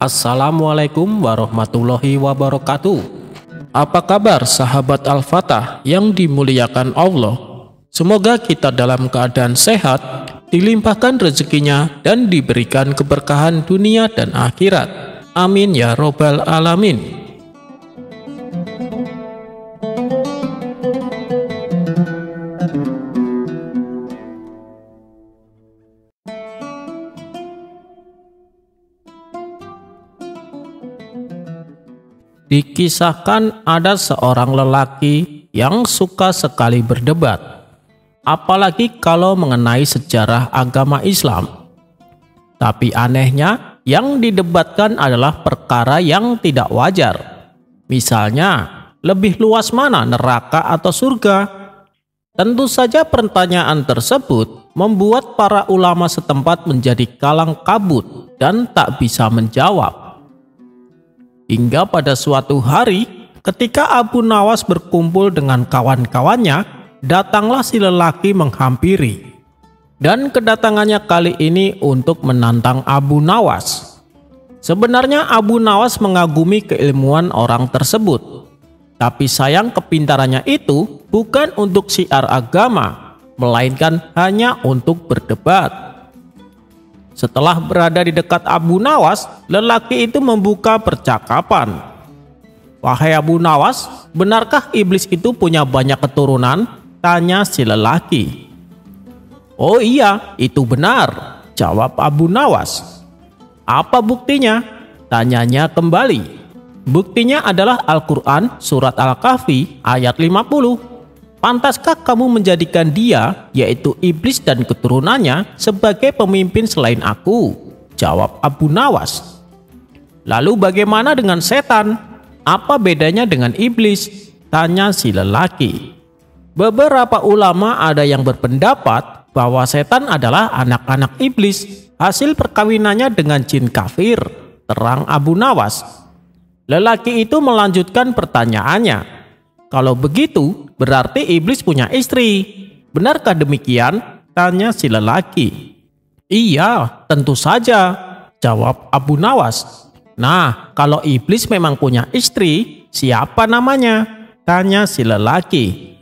Assalamualaikum warahmatullahi wabarakatuh. Apa kabar sahabat Al-Fatah yang dimuliakan Allah? Semoga kita dalam keadaan sehat, dilimpahkan rezekinya dan diberikan keberkahan dunia dan akhirat. Amin ya robbal alamin. Dikisahkan ada seorang lelaki yang suka sekali berdebat, apalagi kalau mengenai sejarah agama Islam. Tapi anehnya, yang didebatkan adalah perkara yang tidak wajar. Misalnya, lebih luas mana neraka atau surga? Tentu saja pertanyaan tersebut membuat para ulama setempat menjadi kalang kabut dan tak bisa menjawab. Hingga pada suatu hari, ketika Abu Nawas berkumpul dengan kawan-kawannya, datanglah si lelaki menghampiri. Dan kedatangannya kali ini untuk menantang Abu Nawas. Sebenarnya Abu Nawas mengagumi keilmuan orang tersebut. Tapi sayang kepintarannya itu bukan untuk syiar agama, melainkan hanya untuk berdebat. Setelah berada di dekat Abu Nawas, lelaki itu membuka percakapan. "Wahai Abu Nawas, benarkah iblis itu punya banyak keturunan?" tanya si lelaki. "Oh iya, itu benar," jawab Abu Nawas. "Apa buktinya?" tanyanya kembali. "Buktinya adalah Al-Quran surat Al-Kahfi ayat 50. Pantaskah kamu menjadikan dia, yaitu iblis dan keturunannya, sebagai pemimpin selain aku?" jawab Abu Nawas. "Lalu bagaimana dengan setan? Apa bedanya dengan iblis?" tanya si lelaki. Beberapa ulama ada yang berpendapat bahwa setan adalah anak-anak iblis, hasil perkawinannya dengan jin kafir, terang Abu Nawas. Lelaki itu melanjutkan pertanyaannya. "Kalau begitu, berarti iblis punya istri. Benarkah demikian?" tanya si lelaki. "Iya, tentu saja," jawab Abu Nawas. "Nah, kalau iblis memang punya istri, siapa namanya?" tanya si lelaki.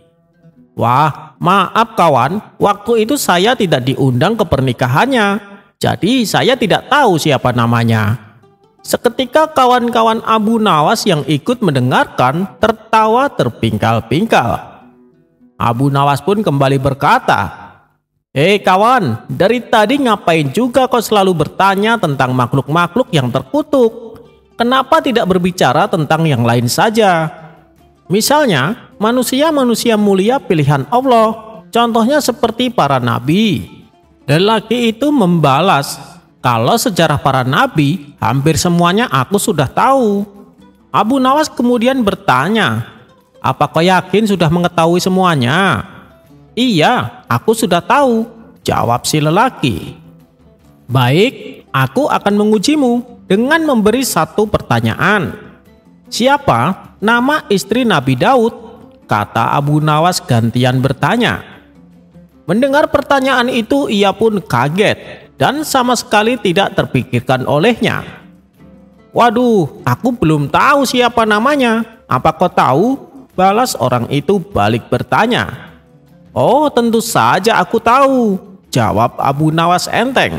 "Wah, maaf kawan, waktu itu saya tidak diundang ke pernikahannya, jadi saya tidak tahu siapa namanya." Seketika kawan-kawan Abu Nawas yang ikut mendengarkan tertawa terpingkal-pingkal. Abu Nawas pun kembali berkata, "Hei kawan, dari tadi ngapain juga kau selalu bertanya tentang makhluk-makhluk yang terkutuk? Kenapa tidak berbicara tentang yang lain saja? Misalnya, manusia-manusia mulia pilihan Allah, contohnya seperti para nabi." Lelaki itu membalas, "Kalau sejarah para nabi, hampir semuanya aku sudah tahu." Abu Nawas kemudian bertanya, "Apa kau yakin sudah mengetahui semuanya?" "Iya, aku sudah tahu," jawab si lelaki. "Baik, aku akan mengujimu dengan memberi satu pertanyaan. Siapa nama istri Nabi Daud?" kata Abu Nawas gantian bertanya. Mendengar pertanyaan itu ia pun kaget dan sama sekali tidak terpikirkan olehnya. "Waduh, aku belum tahu siapa namanya. Apa kau tahu?" balas orang itu balik bertanya. "Oh, tentu saja aku tahu," jawab Abu Nawas enteng.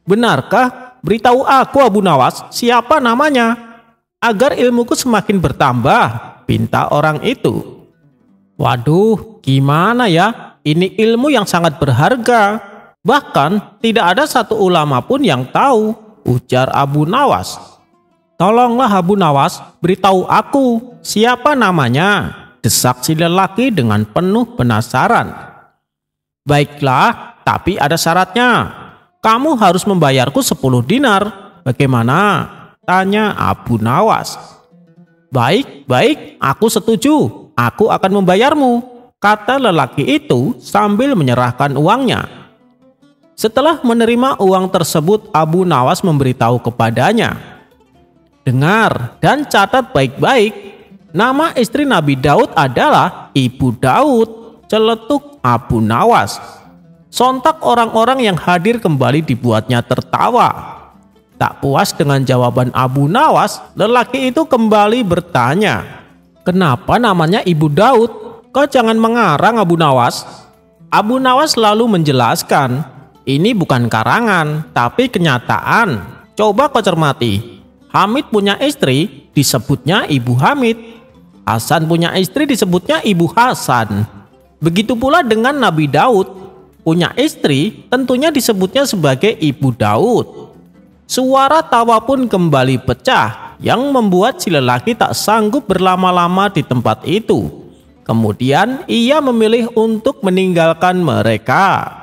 "Benarkah? Beritahu aku Abu Nawas, siapa namanya, agar ilmuku semakin bertambah," pinta orang itu. "Waduh, gimana ya? Ini ilmu yang sangat berharga. Bahkan tidak ada satu ulama pun yang tahu," ujar Abu Nawas. "Tolonglah Abu Nawas, beritahu aku siapa namanya," desak si lelaki dengan penuh penasaran. "Baiklah, tapi ada syaratnya. Kamu harus membayarku 10 dinar. Bagaimana?" tanya Abu Nawas. "Baik, baik, aku setuju. Aku akan membayarmu," kata lelaki itu sambil menyerahkan uangnya. Setelah menerima uang tersebut, Abu Nawas memberitahu kepadanya, "Dengar dan catat baik-baik. Nama istri Nabi Daud adalah Ibu Daud," celetuk Abu Nawas. Sontak orang-orang yang hadir kembali dibuatnya tertawa. Tak puas dengan jawaban Abu Nawas, lelaki itu kembali bertanya, "Kenapa namanya Ibu Daud? Kau jangan mengarang, Abu Nawas." Abu Nawas lalu menjelaskan, "Ini bukan karangan, tapi kenyataan. Coba kau cermati. Hamid punya istri, disebutnya Ibu Hamid. Hasan punya istri, disebutnya Ibu Hasan. Begitu pula dengan Nabi Daud. Punya istri, tentunya disebutnya sebagai Ibu Daud." Suara tawa pun kembali pecah yang membuat si lelaki tak sanggup berlama-lama di tempat itu. Kemudian ia memilih untuk meninggalkan mereka.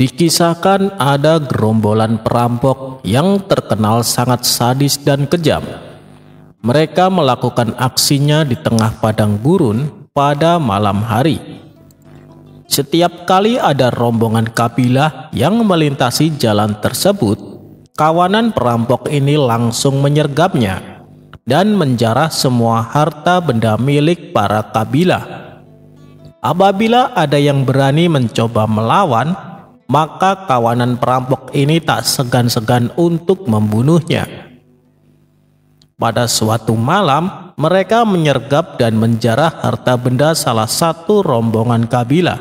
Dikisahkan ada gerombolan perampok yang terkenal sangat sadis dan kejam. Mereka melakukan aksinya di tengah padang gurun pada malam hari. Setiap kali ada rombongan kabilah yang melintasi jalan tersebut, kawanan perampok ini langsung menyergapnya dan menjarah semua harta benda milik para kabilah. Apabila ada yang berani mencoba melawan, maka kawanan perampok ini tak segan-segan untuk membunuhnya. Pada suatu malam, mereka menyergap dan menjarah harta benda salah satu rombongan kabilah.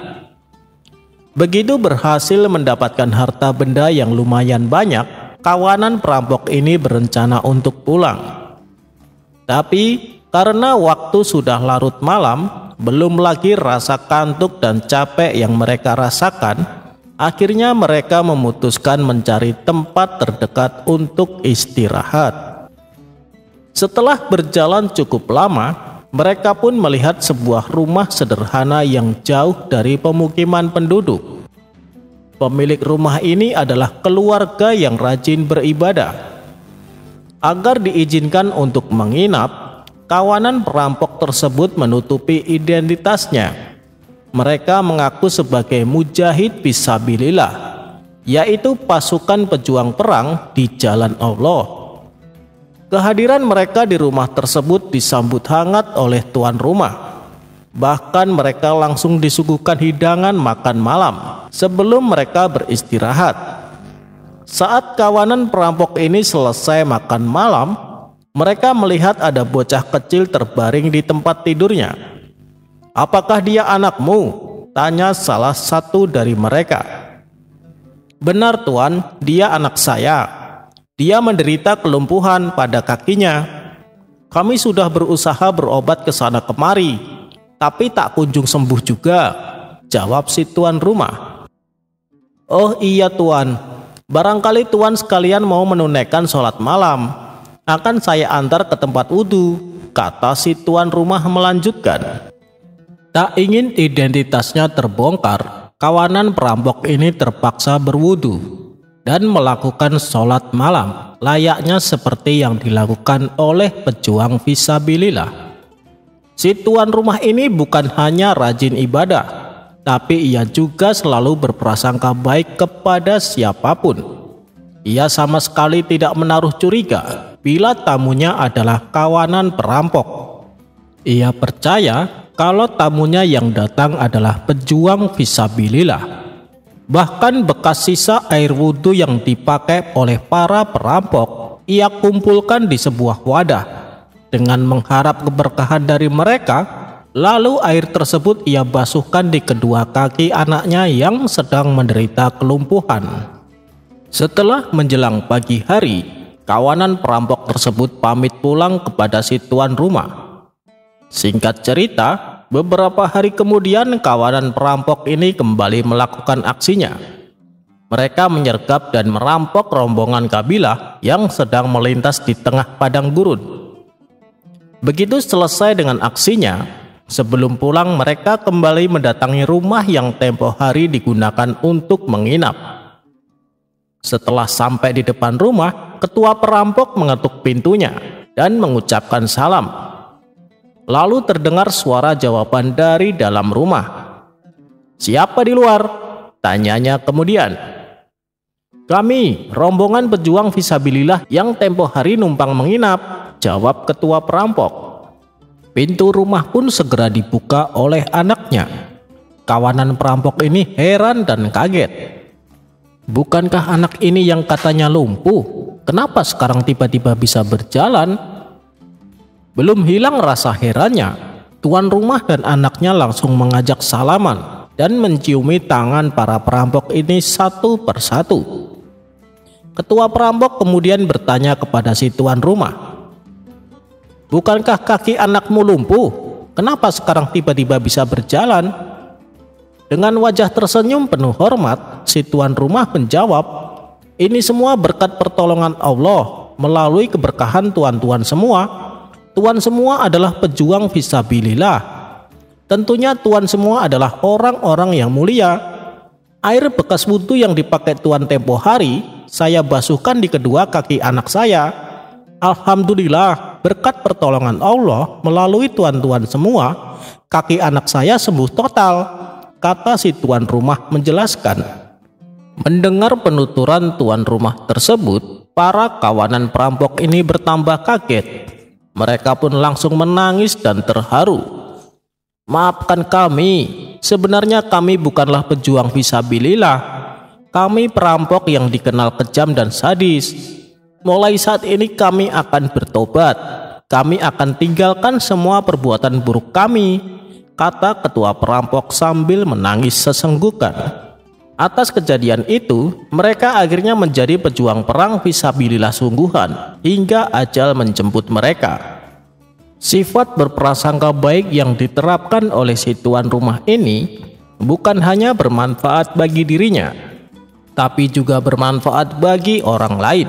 Begitu berhasil mendapatkan harta benda yang lumayan banyak, kawanan perampok ini berencana untuk pulang. Tapi karena waktu sudah larut malam, belum lagi rasa kantuk dan capek yang mereka rasakan, akhirnya mereka memutuskan mencari tempat terdekat untuk istirahat. Setelah berjalan cukup lama, mereka pun melihat sebuah rumah sederhana yang jauh dari pemukiman penduduk. Pemilik rumah ini adalah keluarga yang rajin beribadah. Agar diizinkan untuk menginap, kawanan perampok tersebut menutupi identitasnya. Mereka mengaku sebagai mujahid fisabilillah, yaitu pasukan pejuang perang di jalan Allah. Kehadiran mereka di rumah tersebut disambut hangat oleh tuan rumah. Bahkan mereka langsung disuguhkan hidangan makan malam sebelum mereka beristirahat. Saat kawanan perampok ini selesai makan malam, mereka melihat ada bocah kecil terbaring di tempat tidurnya. "Apakah dia anakmu?" tanya salah satu dari mereka. "Benar tuan, dia anak saya. Dia menderita kelumpuhan pada kakinya. Kami sudah berusaha berobat ke sana kemari, tapi tak kunjung sembuh juga," jawab si tuan rumah. "Oh iya tuan, barangkali tuan sekalian mau menunaikan sholat malam. Akan saya antar ke tempat wudhu," kata si tuan rumah melanjutkan. Tak ingin identitasnya terbongkar, kawanan perampok ini terpaksa berwudu dan melakukan sholat malam layaknya seperti yang dilakukan oleh pejuang fisabilillah. Si tuan rumah ini bukan hanya rajin ibadah, tapi ia juga selalu berprasangka baik kepada siapapun. Ia sama sekali tidak menaruh curiga bila tamunya adalah kawanan perampok. Ia percaya kalau tamunya yang datang adalah pejuang fisabilillah. Bahkan bekas sisa air wudhu yang dipakai oleh para perampok ia kumpulkan di sebuah wadah. Dengan mengharap keberkahan dari mereka, lalu air tersebut ia basuhkan di kedua kaki anaknya yang sedang menderita kelumpuhan. Setelah menjelang pagi hari, kawanan perampok tersebut pamit pulang kepada si tuan rumah. Singkat cerita, beberapa hari kemudian kawanan perampok ini kembali melakukan aksinya. Mereka menyergap dan merampok rombongan kabilah yang sedang melintas di tengah padang gurun. Begitu selesai dengan aksinya, sebelum pulang mereka kembali mendatangi rumah yang tempo hari digunakan untuk menginap. Setelah sampai di depan rumah, ketua perampok mengetuk pintunya dan mengucapkan salam. Lalu terdengar suara jawaban dari dalam rumah. "Siapa di luar?" tanyanya kemudian. "Kami, rombongan pejuang fisabilillah yang tempo hari numpang menginap," jawab ketua perampok. Pintu rumah pun segera dibuka oleh anaknya. Kawanan perampok ini heran dan kaget. Bukankah anak ini yang katanya lumpuh? Kenapa sekarang tiba-tiba bisa berjalan? Belum hilang rasa herannya, tuan rumah dan anaknya langsung mengajak salaman dan menciumi tangan para perampok ini satu persatu. Ketua perampok kemudian bertanya kepada si tuan rumah, "Bukankah kaki anakmu lumpuh? Kenapa sekarang tiba-tiba bisa berjalan?" Dengan wajah tersenyum penuh hormat, si tuan rumah menjawab, "Ini semua berkat pertolongan Allah melalui keberkahan tuan-tuan semua. Tuan semua adalah pejuang fisabilillah. Tentunya tuan semua adalah orang-orang yang mulia. Air bekas wudhu yang dipakai tuan tempo hari, saya basuhkan di kedua kaki anak saya. Alhamdulillah, berkat pertolongan Allah melalui tuan-tuan semua, kaki anak saya sembuh total," kata si tuan rumah menjelaskan. Mendengar penuturan tuan rumah tersebut, para kawanan perampok ini bertambah kaget. Mereka pun langsung menangis dan terharu. "Maafkan kami, sebenarnya kami bukanlah pejuang fisabilillah. Kami perampok yang dikenal kejam dan sadis. Mulai saat ini kami akan bertobat. Kami akan tinggalkan semua perbuatan buruk kami," kata ketua perampok sambil menangis sesenggukan. Atas kejadian itu, mereka akhirnya menjadi pejuang perang fisabilillah sungguhan hingga ajal menjemput mereka. Sifat berprasangka baik yang diterapkan oleh si tuan rumah ini bukan hanya bermanfaat bagi dirinya, tapi juga bermanfaat bagi orang lain.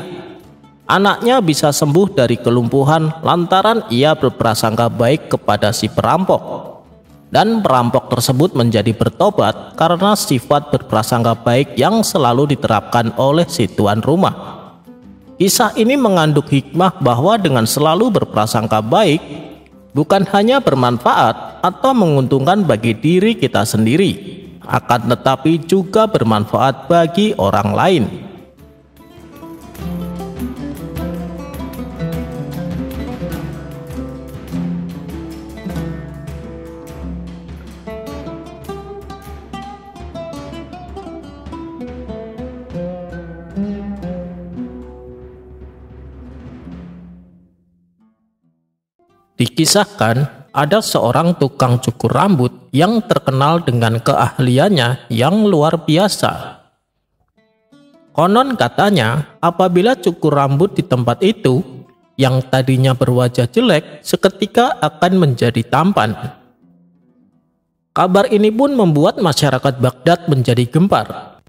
Anaknya bisa sembuh dari kelumpuhan lantaran ia berprasangka baik kepada si perampok. Dan perampok tersebut menjadi bertobat karena sifat berprasangka baik yang selalu diterapkan oleh si tuan rumah. Kisah ini mengandung hikmah bahwa dengan selalu berprasangka baik bukan hanya bermanfaat atau menguntungkan bagi diri kita sendiri, akan tetapi juga bermanfaat bagi orang lain. Dikisahkan, ada seorang tukang cukur rambut yang terkenal dengan keahliannya yang luar biasa. Konon katanya, apabila cukur rambut di tempat itu, yang tadinya berwajah jelek, seketika akan menjadi tampan. Kabar ini pun membuat masyarakat Baghdad menjadi gempar.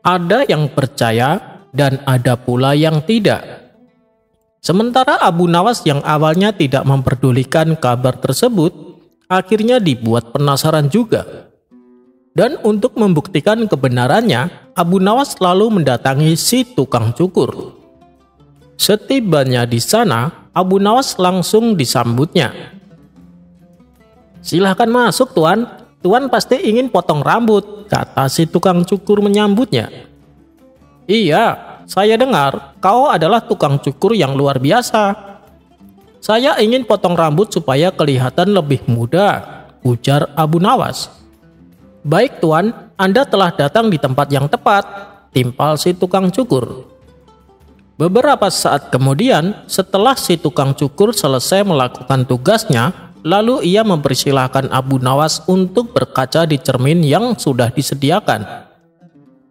Ada yang percaya dan ada pula yang tidak. Sementara Abu Nawas yang awalnya tidak memperdulikan kabar tersebut, akhirnya dibuat penasaran juga. Dan untuk membuktikan kebenarannya, Abu Nawas lalu mendatangi si tukang cukur. Setibanya di sana, Abu Nawas langsung disambutnya. "Silahkan masuk tuan, tuan pasti ingin potong rambut," kata si tukang cukur menyambutnya. "Iya, saya dengar kau adalah tukang cukur yang luar biasa. Saya ingin potong rambut supaya kelihatan lebih muda," ujar Abu Nawas. "Baik tuan, Anda telah datang di tempat yang tepat," timpal si tukang cukur. Beberapa saat kemudian, setelah si tukang cukur selesai melakukan tugasnya, lalu ia mempersilahkan Abu Nawas untuk berkaca di cermin yang sudah disediakan.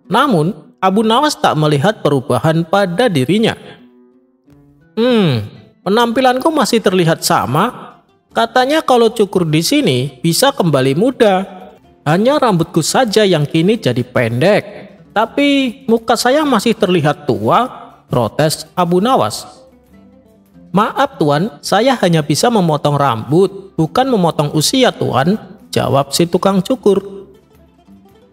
Namun, Abu Nawas tak melihat perubahan pada dirinya. Penampilanku masih terlihat sama. Katanya kalau cukur di sini bisa kembali muda. Hanya rambutku saja yang kini jadi pendek. Tapi muka saya masih terlihat tua," protes Abu Nawas. "Maaf tuan, saya hanya bisa memotong rambut, bukan memotong usia tuan," jawab si tukang cukur.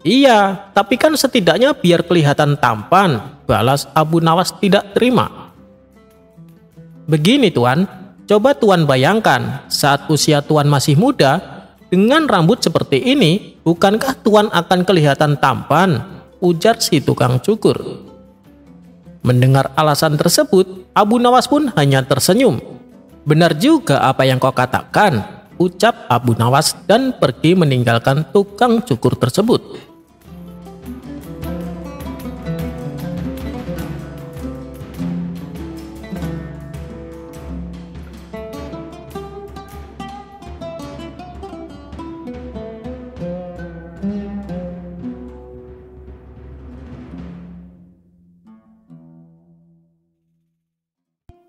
"Iya, tapi kan setidaknya biar kelihatan tampan," balas Abu Nawas tidak terima. "Begini tuan, coba tuan bayangkan saat usia tuan masih muda, dengan rambut seperti ini, bukankah tuan akan kelihatan tampan?" ujar si tukang cukur. Mendengar alasan tersebut, Abu Nawas pun hanya tersenyum. "Benar juga apa yang kau katakan," ucap Abu Nawas dan pergi meninggalkan tukang cukur tersebut.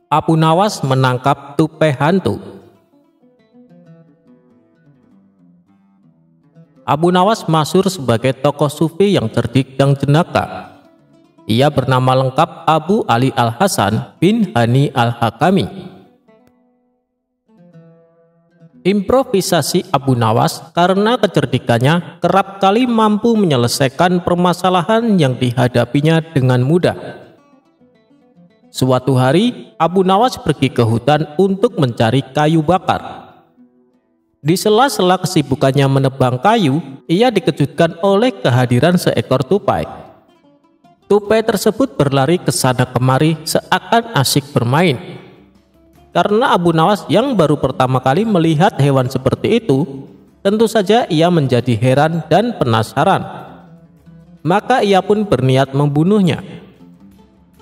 Abu Nawas menangkap tupai hantu. Abu Nawas masyhur sebagai tokoh sufi yang cerdik dan jenaka. Ia bernama lengkap Abu Ali Al-Hasan bin Hani Al-Hakami. Improvisasi Abu Nawas karena kecerdikannya kerap kali mampu menyelesaikan permasalahan yang dihadapinya dengan mudah. Suatu hari, Abu Nawas pergi ke hutan untuk mencari kayu bakar. Di sela-sela kesibukannya menebang kayu, ia dikejutkan oleh kehadiran seekor tupai. Tupai tersebut berlari ke sana kemari seakan asyik bermain. Karena Abu Nawas yang baru pertama kali melihat hewan seperti itu, tentu saja ia menjadi heran dan penasaran. Maka ia pun berniat membunuhnya.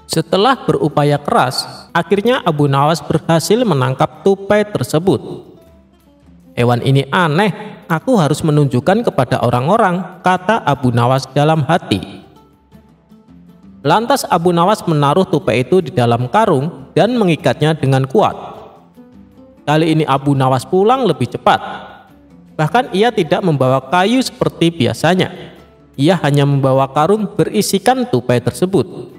Setelah berupaya keras, akhirnya Abu Nawas berhasil menangkap tupai tersebut. "Hewan ini aneh, aku harus menunjukkan kepada orang-orang," kata Abu Nawas dalam hati. Lantas Abu Nawas menaruh tupai itu di dalam karung dan mengikatnya dengan kuat. Kali ini Abu Nawas pulang lebih cepat. Bahkan ia tidak membawa kayu seperti biasanya. Ia hanya membawa karung berisikan tupai tersebut.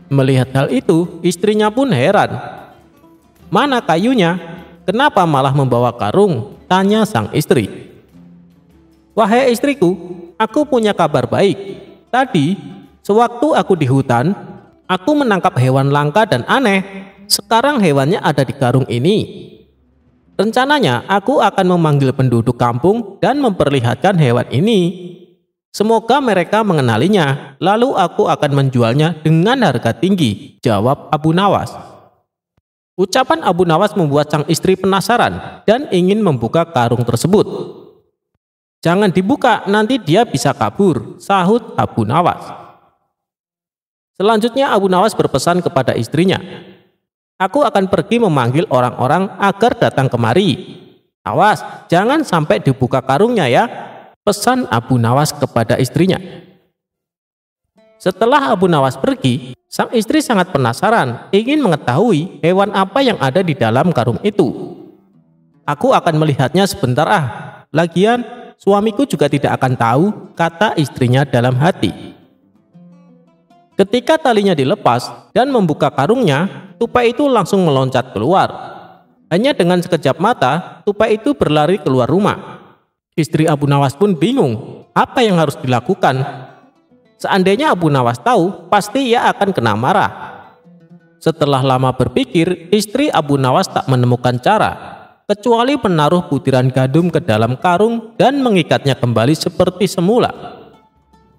Melihat hal itu, istrinya pun heran. "Mana kayunya? Kenapa malah membawa karung?" tanya sang istri. "Wahai istriku, aku punya kabar baik. Tadi, sewaktu aku di hutan, aku menangkap hewan langka dan aneh. Sekarang hewannya ada di karung ini. Rencananya, aku akan memanggil penduduk kampung dan memperlihatkan hewan ini. Semoga mereka mengenalinya, lalu aku akan menjualnya dengan harga tinggi," jawab Abu Nawas. Ucapan Abu Nawas membuat sang istri penasaran dan ingin membuka karung tersebut. "Jangan dibuka, nanti dia bisa kabur," sahut Abu Nawas. Selanjutnya Abu Nawas berpesan kepada istrinya, "Aku akan pergi memanggil orang-orang agar datang kemari. Awas, jangan sampai dibuka karungnya ya," pesan Abu Nawas kepada istrinya. Setelah Abu Nawas pergi, sang istri sangat penasaran, ingin mengetahui hewan apa yang ada di dalam karung itu. "Aku akan melihatnya sebentar lagian suamiku juga tidak akan tahu," kata istrinya dalam hati. Ketika talinya dilepas dan membuka karungnya, tupai itu langsung meloncat keluar. Hanya dengan sekejap mata, tupai itu berlari keluar rumah. Istri Abu Nawas pun bingung, apa yang harus dilakukan? Seandainya Abu Nawas tahu, pasti ia akan kena marah. Setelah lama berpikir, istri Abu Nawas tak menemukan cara, kecuali menaruh butiran gandum ke dalam karung dan mengikatnya kembali seperti semula.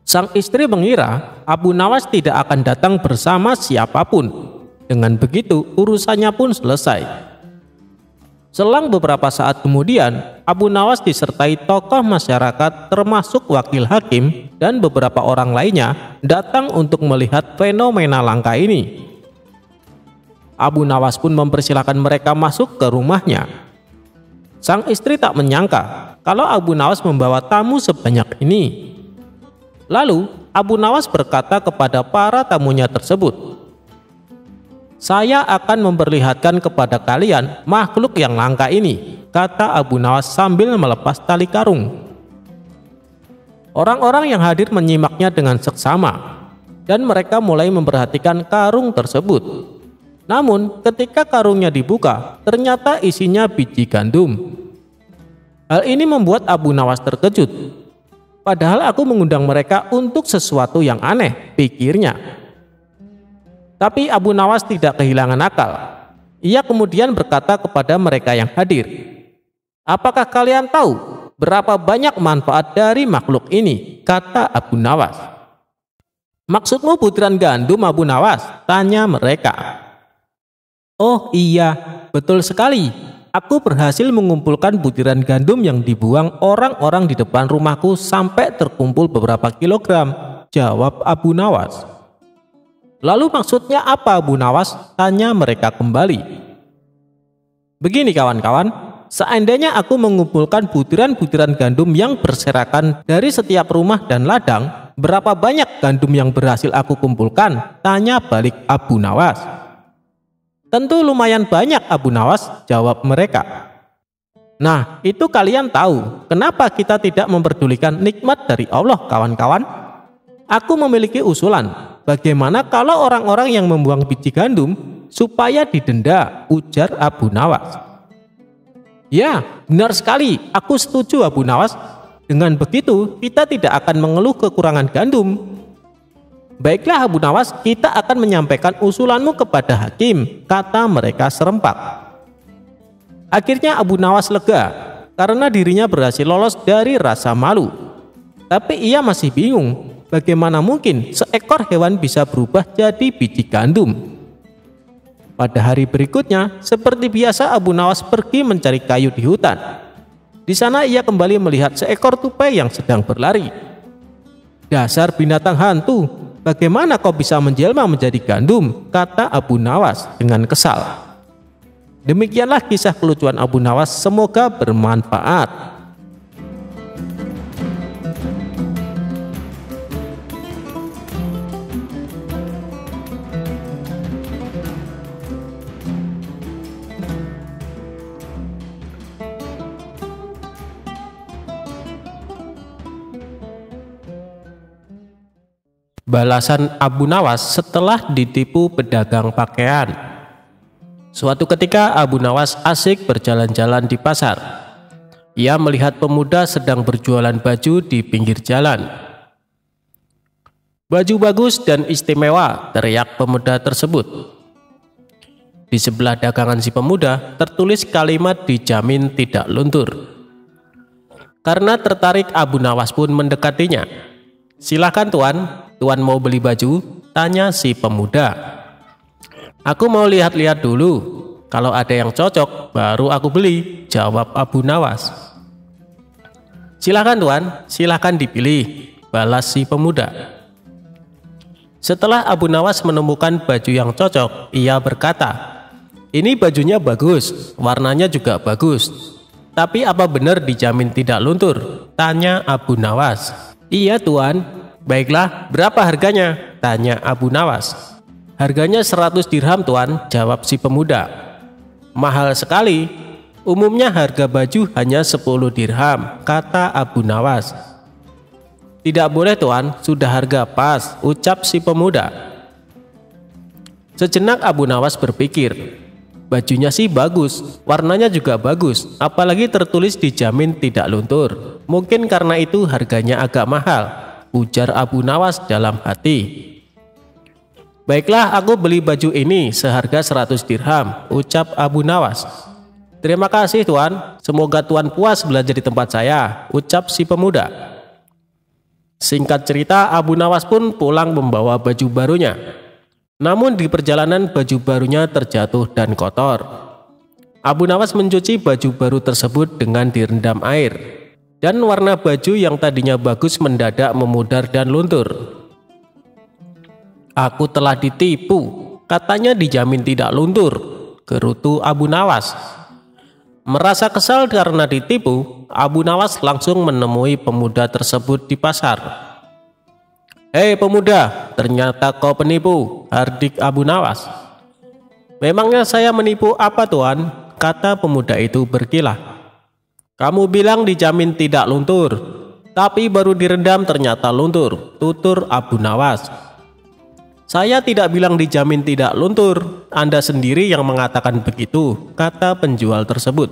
Sang istri mengira Abu Nawas tidak akan datang bersama siapapun. Dengan begitu, urusannya pun selesai. Selang beberapa saat kemudian, Abu Nawas disertai tokoh masyarakat termasuk wakil hakim dan beberapa orang lainnya datang untuk melihat fenomena langka ini. Abu Nawas pun mempersilahkan mereka masuk ke rumahnya. Sang istri tak menyangka kalau Abu Nawas membawa tamu sebanyak ini. Lalu Abu Nawas berkata kepada para tamunya tersebut, "Saya akan memperlihatkan kepada kalian makhluk yang langka ini," kata Abu Nawas sambil melepas tali karung. Orang-orang yang hadir menyimaknya dengan seksama, dan mereka mulai memperhatikan karung tersebut. Namun ketika karungnya dibuka, ternyata isinya biji gandum. Hal ini membuat Abu Nawas terkejut. "Padahal aku mengundang mereka untuk sesuatu yang aneh," pikirnya. Tapi Abu Nawas tidak kehilangan akal. Ia kemudian berkata kepada mereka yang hadir, "Apakah kalian tahu berapa banyak manfaat dari makhluk ini?" kata Abu Nawas. "Maksudmu butiran gandum, Abu Nawas?" tanya mereka. "Oh iya, betul sekali. Aku berhasil mengumpulkan butiran gandum yang dibuang orang-orang di depan rumahku sampai terkumpul beberapa kilogram," jawab Abu Nawas. "Lalu maksudnya apa, Abu Nawas?" tanya mereka kembali. "Begini kawan-kawan, seandainya aku mengumpulkan butiran-butiran gandum yang berserakan dari setiap rumah dan ladang, berapa banyak gandum yang berhasil aku kumpulkan?" tanya balik Abu Nawas. "Tentu lumayan banyak, Abu Nawas," jawab mereka. "Nah, itu kalian tahu kenapa kita tidak memperdulikan nikmat dari Allah, kawan-kawan? Aku memiliki usulan. Bagaimana kalau orang-orang yang membuang biji gandum supaya didenda?" ujar Abu Nawas. "Ya, benar sekali. Aku setuju, Abu Nawas. Dengan begitu, kita tidak akan mengeluh kekurangan gandum." "Baiklah Abu Nawas, kita akan menyampaikan usulanmu kepada hakim," kata mereka serempak. Akhirnya Abu Nawas lega karena dirinya berhasil lolos dari rasa malu. Tapi ia masih bingung, bagaimana mungkin seekor hewan bisa berubah jadi biji gandum. Pada hari berikutnya, seperti biasa Abu Nawas pergi mencari kayu di hutan. Di sana ia kembali melihat seekor tupai yang sedang berlari. "Dasar binatang hantu, bagaimana kau bisa menjelma menjadi gandum?" kata Abu Nawas dengan kesal. Demikianlah kisah kelucuan Abu Nawas, semoga bermanfaat. Balasan Abu Nawas setelah ditipu pedagang pakaian. Suatu ketika Abu Nawas asik berjalan-jalan di pasar. Ia melihat pemuda sedang berjualan baju di pinggir jalan. "Baju bagus dan istimewa," teriak pemuda tersebut. Di sebelah dagangan si pemuda tertulis kalimat "dijamin tidak luntur". Karena tertarik, Abu Nawas pun mendekatinya. "Silakan tuan, tuan mau beli baju?" tanya si pemuda. "Aku mau lihat-lihat dulu. Kalau ada yang cocok, baru aku beli," jawab Abu Nawas. "Silakan tuan, silakan dipilih," balas si pemuda. Setelah Abu Nawas menemukan baju yang cocok, ia berkata, "Ini bajunya bagus, warnanya juga bagus. Tapi apa benar dijamin tidak luntur?" tanya Abu Nawas. "Iya tuan." "Baiklah, berapa harganya?" tanya Abu Nawas. "Harganya 100 dirham tuan," jawab si pemuda. "Mahal sekali. Umumnya harga baju hanya 10 dirham," kata Abu Nawas. "Tidak boleh tuan, sudah harga pas," ucap si pemuda. Sejenak Abu Nawas berpikir, bajunya sih bagus, warnanya juga bagus, apalagi tertulis dijamin tidak luntur. Mungkin karena itu harganya agak mahal, ujar Abu Nawas dalam hati. "Baiklah, aku beli baju ini seharga 100 dirham, ucap Abu Nawas. "Terima kasih tuan, semoga tuan puas belajar di tempat saya," ucap si pemuda. Singkat cerita, Abu Nawas pun pulang membawa baju barunya. Namun di perjalanan baju barunya terjatuh dan kotor. Abu Nawas mencuci baju baru tersebut dengan direndam air. Dan warna baju yang tadinya bagus mendadak memudar dan luntur. "Aku telah ditipu, katanya dijamin tidak luntur," gerutu Abu Nawas. Merasa kesal karena ditipu, Abu Nawas langsung menemui pemuda tersebut di pasar. "Hei pemuda, ternyata kau penipu," hardik Abu Nawas. "Memangnya saya menipu apa tuan?" kata pemuda itu berkilah. "Kamu bilang dijamin tidak luntur, tapi baru direndam ternyata luntur," tutur Abu Nawas. "Saya tidak bilang dijamin tidak luntur, Anda sendiri yang mengatakan begitu," kata penjual tersebut.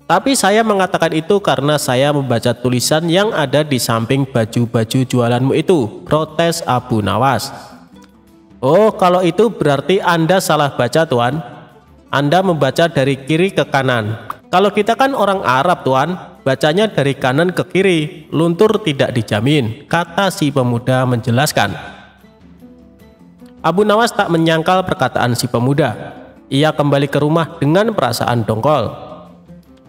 "Tapi saya mengatakan itu karena saya membaca tulisan yang ada di samping baju-baju jualanmu itu," protes Abu Nawas. "Oh, kalau itu berarti Anda salah baca tuan. Anda membaca dari kiri ke kanan. Kalau kita kan orang Arab tuan, bacanya dari kanan ke kiri, luntur tidak dijamin, kata si pemuda menjelaskan. Abu Nawas tak menyangkal perkataan si pemuda. Ia kembali ke rumah dengan perasaan dongkol.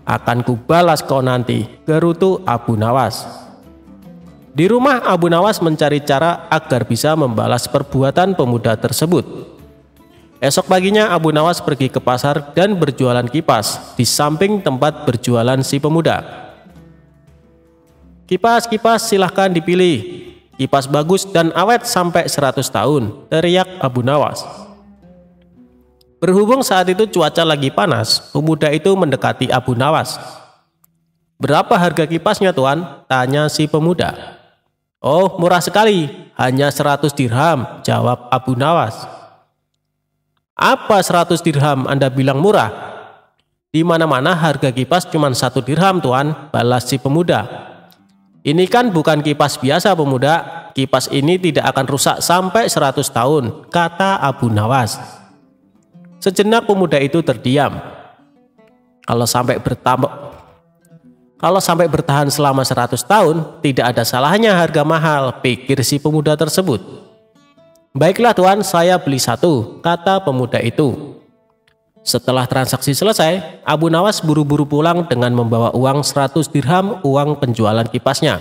Akan kubalas kau nanti, gerutu Abu Nawas. Di rumah Abu Nawas mencari cara agar bisa membalas perbuatan pemuda tersebut. Esok paginya Abu Nawas pergi ke pasar dan berjualan kipas di samping tempat berjualan si pemuda. Kipas silahkan dipilih. Kipas bagus dan awet sampai 100 tahun, teriak Abu Nawas. Berhubung saat itu cuaca lagi panas, pemuda itu mendekati Abu Nawas. Berapa harga kipasnya tuan? Tanya si pemuda. Oh, murah sekali, hanya 100 dirham, jawab Abu Nawas. Apa 100 dirham Anda bilang murah? Di mana-mana harga kipas cuma 1 dirham tuan, balas si pemuda. Ini kan bukan kipas biasa pemuda, kipas ini tidak akan rusak sampai 100 tahun, kata Abu Nawas. Sejenak pemuda itu terdiam. Kalau sampai bertahan selama 100 tahun, tidak ada salahnya harga mahal, pikir si pemuda tersebut. Baiklah tuan, saya beli 1, kata pemuda itu. Setelah transaksi selesai, Abu Nawas buru-buru pulang dengan membawa uang 100 dirham, uang penjualan kipasnya.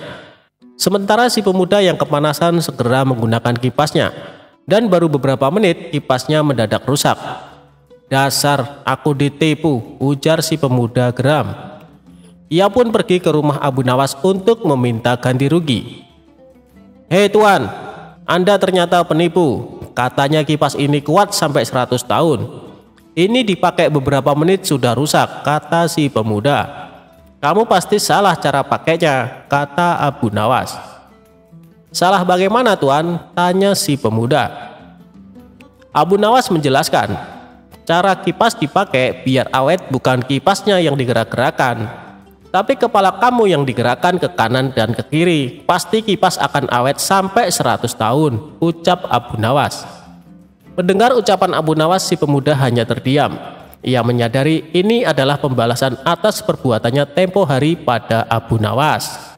Sementara si pemuda yang kepanasan segera menggunakan kipasnya, dan baru beberapa menit kipasnya mendadak rusak. Dasar, aku ditipu, ujar si pemuda geram. Ia pun pergi ke rumah Abu Nawas untuk meminta ganti rugi. Hei tuan, Anda ternyata penipu. Katanya kipas ini kuat sampai 100 tahun. Ini dipakai beberapa menit sudah rusak, kata si pemuda. Kamu pasti salah cara pakainya, kata Abu Nawas. Salah bagaimana tuan? Tanya si pemuda. Abu Nawas menjelaskan, cara kipas dipakai biar awet bukan kipasnya yang digerak-gerakan, tapi kepala kamu yang digerakkan ke kanan dan ke kiri. Pasti kipas akan awet sampai 100 tahun, ucap Abu Nawas. Mendengar ucapan Abu Nawas, si pemuda hanya terdiam. Ia menyadari ini adalah pembalasan atas perbuatannya tempo hari pada Abu Nawas.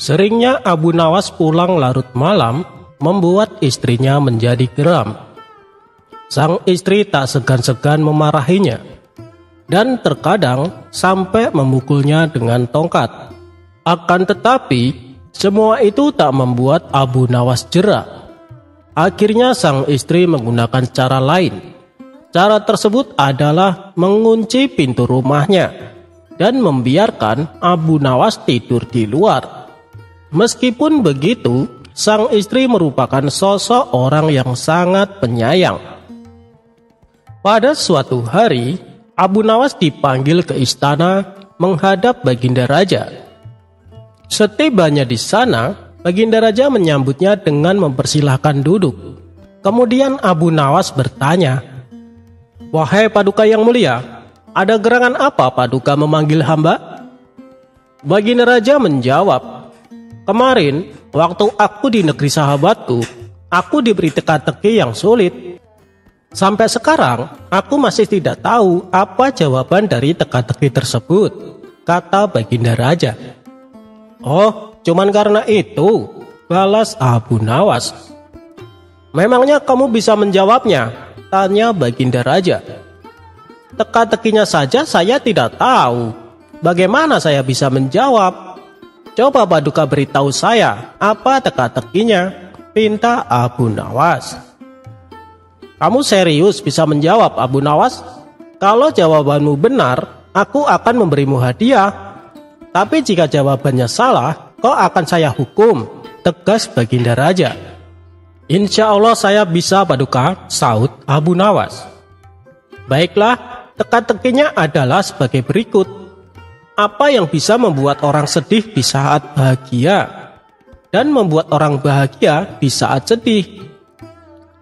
Seringnya Abu Nawas pulang larut malam membuat istrinya menjadi geram. Sang istri tak segan-segan memarahinya dan terkadang sampai memukulnya dengan tongkat. Akan tetapi semua itu tak membuat Abu Nawas jera. Akhirnya sang istri menggunakan cara lain. Cara tersebut adalah mengunci pintu rumahnya dan membiarkan Abu Nawas tidur di luar. Meskipun begitu, sang istri merupakan sosok orang yang sangat penyayang. Pada suatu hari, Abu Nawas dipanggil ke istana menghadap Baginda Raja. Setibanya di sana, Baginda Raja menyambutnya dengan mempersilahkan duduk. Kemudian Abu Nawas bertanya, "Wahai Paduka yang mulia, ada gerangan apa Paduka memanggil hamba?" Baginda Raja menjawab, "Kemarin, waktu aku di negeri sahabatku, aku diberi teka-teki yang sulit. Sampai sekarang, aku masih tidak tahu apa jawaban dari teka-teki tersebut," kata Baginda Raja. "Oh, cuman karena itu," balas Abu Nawas. "Memangnya kamu bisa menjawabnya?" tanya Baginda Raja. "Teka-tekinya saja saya tidak tahu. Bagaimana saya bisa menjawab? Coba Paduka beritahu saya apa teka-tekinya," pinta Abu Nawas. "Kamu serius bisa menjawab Abu Nawas? Kalau jawabanmu benar, aku akan memberimu hadiah. Tapi jika jawabannya salah, kau akan saya hukum," tegas Baginda Raja. "Insya Allah saya bisa Paduka," saut Abu Nawas. "Baiklah, teka-tekinya adalah sebagai berikut. Apa yang bisa membuat orang sedih di saat bahagia dan membuat orang bahagia di saat sedih?"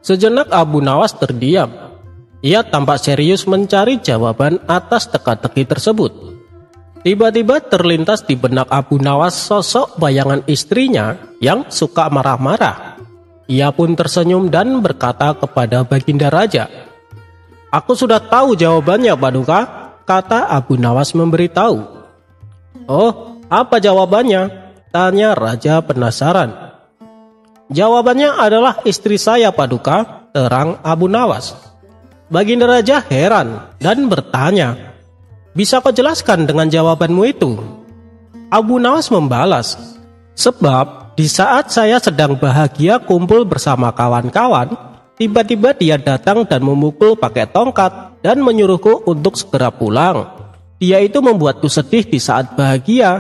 Sejenak Abu Nawas terdiam. Ia tampak serius mencari jawaban atas teka-teki tersebut. Tiba-tiba terlintas di benak Abu Nawas sosok bayangan istrinya yang suka marah-marah. Ia pun tersenyum dan berkata kepada Baginda Raja, "Aku sudah tahu jawabannya, Paduka," kata Abu Nawas memberitahu. "Oh, apa jawabannya?" tanya Raja penasaran. "Jawabannya adalah istri saya, Paduka," terang Abu Nawas. Baginda Raja heran dan bertanya, "Bisa kau jelaskan dengan jawabanmu itu?" Abu Nawas membalas, "Sebab di saat saya sedang bahagia kumpul bersama kawan-kawan, tiba-tiba dia datang dan memukul pakai tongkat dan menyuruhku untuk segera pulang. Dia itu membuatku sedih di saat bahagia.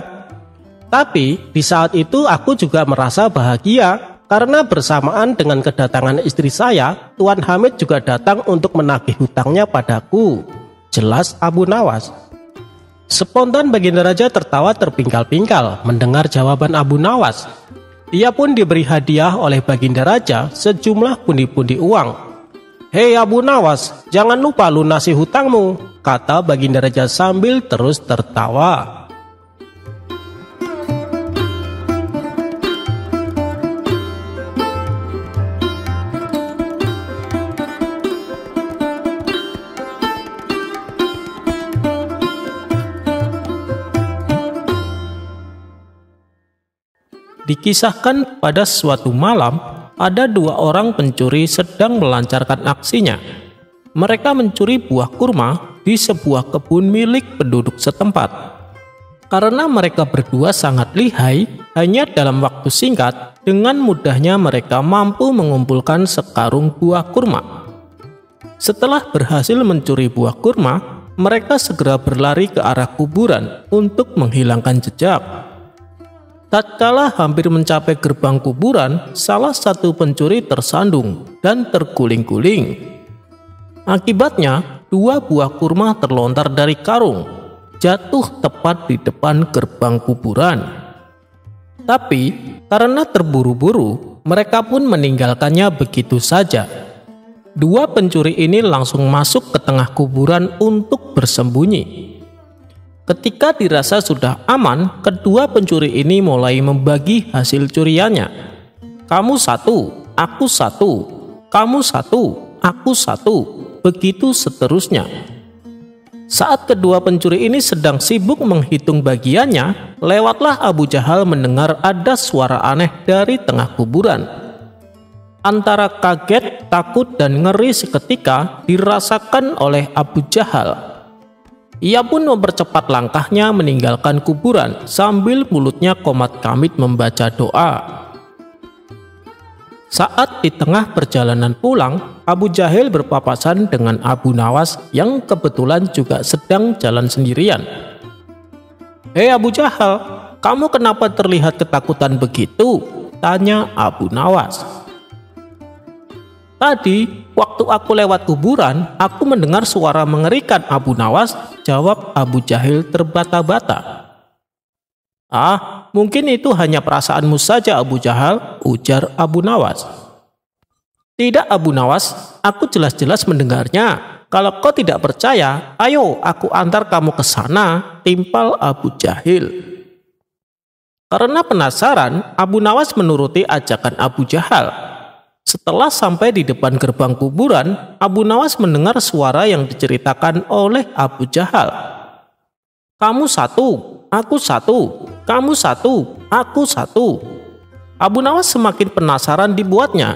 Tapi di saat itu aku juga merasa bahagia karena bersamaan dengan kedatangan istri saya, Tuan Hamid juga datang untuk menagih hutangnya padaku," jelas Abu Nawas. Spontan Baginda Raja tertawa terpingkal-pingkal mendengar jawaban Abu Nawas. Ia pun diberi hadiah oleh Baginda Raja sejumlah pundi-pundi uang. "Hei Abu Nawas, jangan lupa lunasi hutangmu," kata Baginda Raja sambil terus tertawa. Dikisahkan pada suatu malam, ada dua orang pencuri sedang melancarkan aksinya. Mereka mencuri buah kurma di sebuah kebun milik penduduk setempat. Karena mereka berdua sangat lihai, hanya dalam waktu singkat, dengan mudahnya mereka mampu mengumpulkan sekarung buah kurma. Setelah berhasil mencuri buah kurma, mereka segera berlari ke arah kuburan untuk menghilangkan jejak. Tatkala hampir mencapai gerbang kuburan, salah satu pencuri tersandung dan terguling-guling. Akibatnya, dua buah kurma terlontar dari karung, jatuh tepat di depan gerbang kuburan. Tapi, karena terburu-buru, mereka pun meninggalkannya begitu saja. Dua pencuri ini langsung masuk ke tengah kuburan untuk bersembunyi. Ketika dirasa sudah aman, kedua pencuri ini mulai membagi hasil curiannya. "Kamu satu, aku satu, kamu satu, aku satu," begitu seterusnya. Saat kedua pencuri ini sedang sibuk menghitung bagiannya, lewatlah Abu Jahal mendengar ada suara aneh dari tengah kuburan. Antara kaget, takut, dan ngeri seketika dirasakan oleh Abu Jahal. Ia pun mempercepat langkahnya meninggalkan kuburan sambil mulutnya komat-kamit membaca doa. Saat di tengah perjalanan pulang, Abu Jahal berpapasan dengan Abu Nawas yang kebetulan juga sedang jalan sendirian. "Hei Abu Jahal, kamu kenapa terlihat ketakutan begitu?" tanya Abu Nawas. "Tadi, waktu aku lewat kuburan, aku mendengar suara mengerikan, Abu Nawas," jawab Abu Jahal terbata-bata. "Ah, mungkin itu hanya perasaanmu saja, Abu Jahal," ujar Abu Nawas. "Tidak, Abu Nawas, aku jelas-jelas mendengarnya. Kalau kau tidak percaya, ayo aku antar kamu ke sana," timpal Abu Jahal. Karena penasaran, Abu Nawas menuruti ajakan Abu Jahal. Setelah sampai di depan gerbang kuburan, Abu Nawas mendengar suara yang diceritakan oleh Abu Jahal. "Kamu satu, aku satu, kamu satu, aku satu." Abu Nawas semakin penasaran dibuatnya.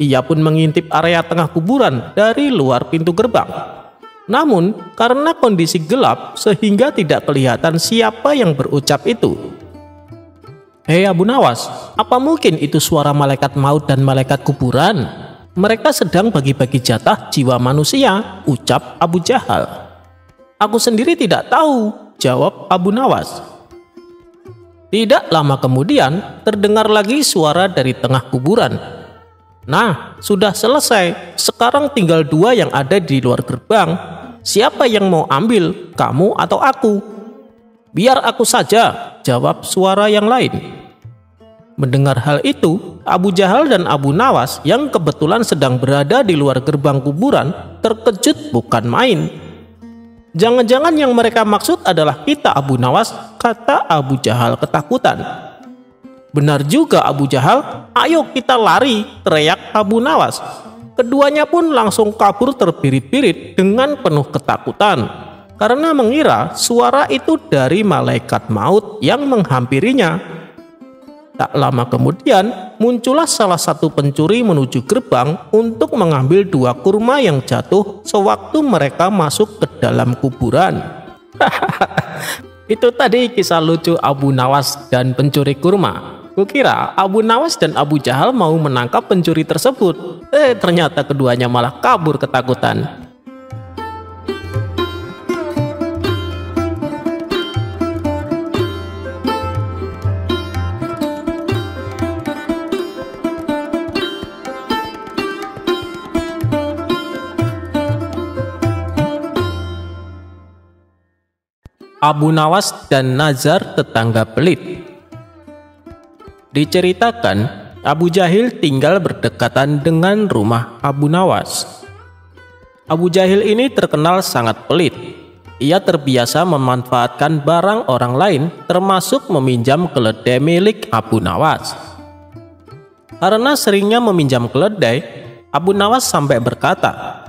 Ia pun mengintip area tengah kuburan dari luar pintu gerbang. Namun, karena kondisi gelap sehingga tidak kelihatan siapa yang berucap itu. "Hei Abu Nawas, apa mungkin itu suara malaikat maut dan malaikat kuburan? Mereka sedang bagi-bagi jatah jiwa manusia," ucap Abu Jahal. "Aku sendiri tidak tahu," jawab Abu Nawas. Tidak lama kemudian, terdengar lagi suara dari tengah kuburan. "Nah, sudah selesai. Sekarang tinggal dua yang ada di luar gerbang. Siapa yang mau ambil, kamu atau aku?" "Biar aku saja," jawab suara yang lain. Mendengar hal itu, Abu Jahal dan Abu Nawas yang kebetulan sedang berada di luar gerbang kuburan terkejut bukan main. Jangan-jangan yang mereka maksud adalah kita Abu Nawas, kata Abu Jahal ketakutan. Benar juga Abu Jahal, ayo kita lari, teriak Abu Nawas. Keduanya pun langsung kabur terbirit-birit dengan penuh ketakutan, karena mengira suara itu dari malaikat maut yang menghampirinya. Tak lama kemudian, muncullah salah satu pencuri menuju gerbang untuk mengambil 2 kurma yang jatuh sewaktu mereka masuk ke dalam kuburan. Itu tadi kisah lucu Abu Nawas dan pencuri kurma. Kukira Abu Nawas dan Abu Jahal mau menangkap pencuri tersebut. Ternyata keduanya malah kabur ketakutan. Abu Nawas dan nazar tetangga pelit. Diceritakan, Abu Jahil tinggal berdekatan dengan rumah Abu Nawas. Abu Jahil ini terkenal sangat pelit. Ia terbiasa memanfaatkan barang orang lain, termasuk meminjam keledai milik Abu Nawas. Karena seringnya meminjam keledai, Abu Nawas sampai berkata,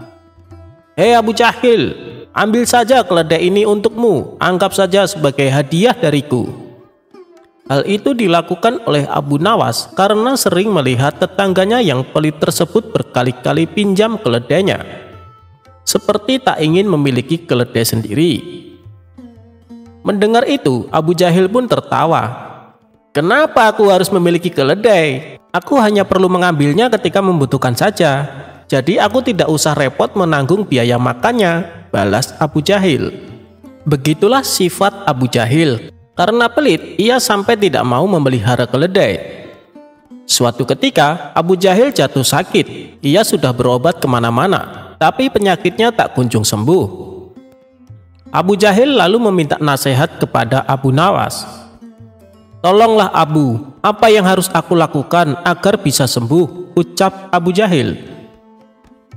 "Hei Abu Jahil, ambil saja keledai ini untukmu, anggap saja sebagai hadiah dariku." Hal itu dilakukan oleh Abu Nawas karena sering melihat tetangganya yang pelit tersebut berkali-kali pinjam keledainya, seperti tak ingin memiliki keledai sendiri. Mendengar itu, Abu Jahil pun tertawa. "Kenapa aku harus memiliki keledai? Aku hanya perlu mengambilnya ketika membutuhkan saja. Jadi aku tidak usah repot menanggung biaya makannya," balas Abu Jahil. Begitulah sifat Abu Jahil. Karena pelit, ia sampai tidak mau memelihara keledai. Suatu ketika, Abu Jahil jatuh sakit. Ia sudah berobat kemana-mana, tapi penyakitnya tak kunjung sembuh. Abu Jahil lalu meminta nasihat kepada Abu Nawas. "Tolonglah Abu, apa yang harus aku lakukan agar bisa sembuh?" ucap Abu Jahil.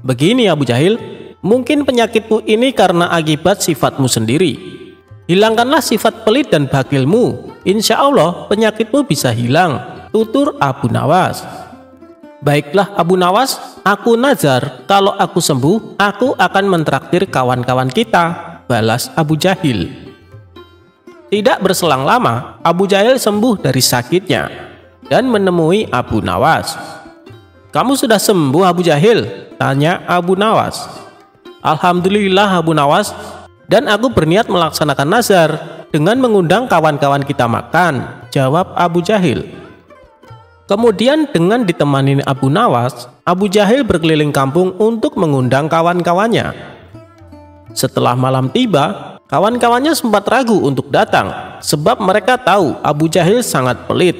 "Begini Abu Jahil, mungkin penyakitmu ini karena akibat sifatmu sendiri. Hilangkanlah sifat pelit dan bakhilmu, insya Allah penyakitmu bisa hilang," tutur Abu Nawas. "Baiklah Abu Nawas, aku nazar kalau aku sembuh, aku akan mentraktir kawan-kawan kita," balas Abu Jahil. Tidak berselang lama, Abu Jahil sembuh dari sakitnya dan menemui Abu Nawas. "Kamu sudah sembuh Abu Jahil?" tanya Abu Nawas. "Alhamdulillah Abu Nawas, dan aku berniat melaksanakan nazar dengan mengundang kawan-kawan kita makan," jawab Abu Jahil. Kemudian dengan ditemani Abu Nawas, Abu Jahil berkeliling kampung untuk mengundang kawan-kawannya. Setelah malam tiba, kawan-kawannya sempat ragu untuk datang sebab mereka tahu Abu Jahil sangat pelit.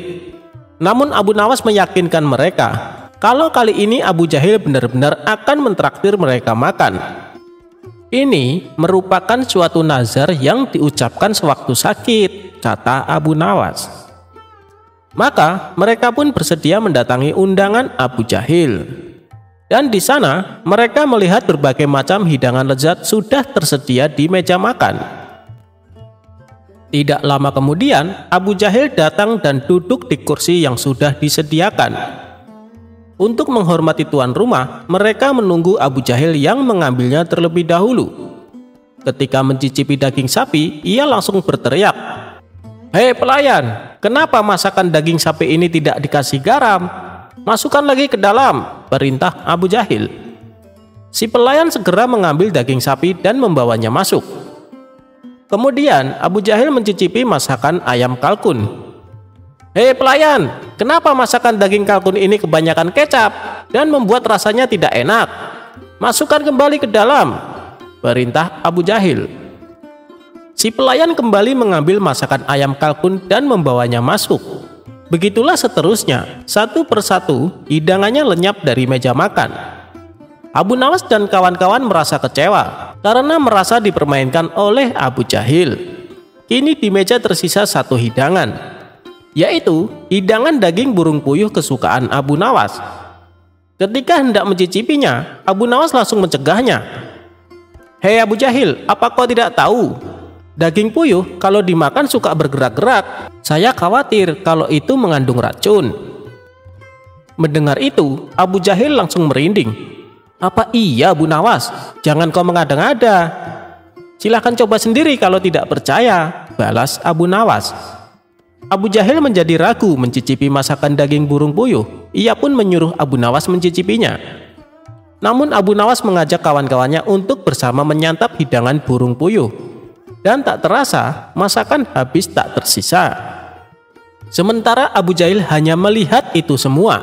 Namun Abu Nawas meyakinkan mereka kalau kali ini Abu Jahil benar-benar akan mentraktir mereka makan. Ini merupakan suatu nazar yang diucapkan sewaktu sakit, kata Abu Nawas. Maka mereka pun bersedia mendatangi undangan Abu Jahil. Dan di sana mereka melihat berbagai macam hidangan lezat sudah tersedia di meja makan. Tidak lama kemudian Abu Jahil datang dan duduk di kursi yang sudah disediakan. Untuk menghormati tuan rumah, mereka menunggu Abu Jahil yang mengambilnya terlebih dahulu. Ketika mencicipi daging sapi, ia langsung berteriak, "Hei pelayan, kenapa masakan daging sapi ini tidak dikasih garam? Masukkan lagi ke dalam," perintah Abu Jahil. Si pelayan segera mengambil daging sapi dan membawanya masuk. Kemudian Abu Jahil mencicipi masakan ayam kalkun. "Hei pelayan, kenapa masakan daging kalkun ini kebanyakan kecap dan membuat rasanya tidak enak? Masukkan kembali ke dalam," perintah Abu Jahil. Si pelayan kembali mengambil masakan ayam kalkun dan membawanya masuk. Begitulah seterusnya, satu persatu hidangannya lenyap dari meja makan. Abu Nawas dan kawan-kawan merasa kecewa karena merasa dipermainkan oleh Abu Jahil. Kini di meja tersisa satu hidangan, yaitu hidangan daging burung puyuh kesukaan Abu Nawas. Ketika hendak mencicipinya, Abu Nawas langsung mencegahnya. Hei Abu Jahil, apa kau tidak tahu? Daging puyuh kalau dimakan suka bergerak-gerak. Saya khawatir kalau itu mengandung racun. Mendengar itu, Abu Jahil langsung merinding. Apa iya Abu Nawas? Jangan kau mengada-ngada. Silahkan coba sendiri kalau tidak percaya, balas Abu Nawas. Abu Jahil menjadi ragu mencicipi masakan daging burung puyuh. Ia pun menyuruh Abu Nawas mencicipinya. Namun Abu Nawas mengajak kawan-kawannya untuk bersama menyantap hidangan burung puyuh. Dan tak terasa, masakan habis tak tersisa. Sementara Abu Jahil hanya melihat itu semua.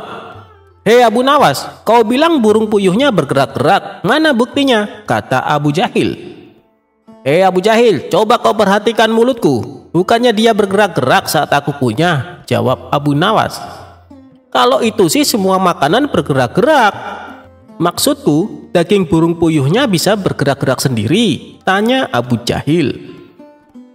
Hei Abu Nawas, kau bilang burung puyuhnya bergerak-gerak. Mana buktinya? Kata Abu Jahil. Hei Abu Jahil, coba kau perhatikan mulutku. Bukannya dia bergerak-gerak saat aku punya, jawab Abu Nawas. Kalau itu sih semua makanan bergerak-gerak. Maksudku, daging burung puyuhnya bisa bergerak-gerak sendiri, tanya Abu Jahil.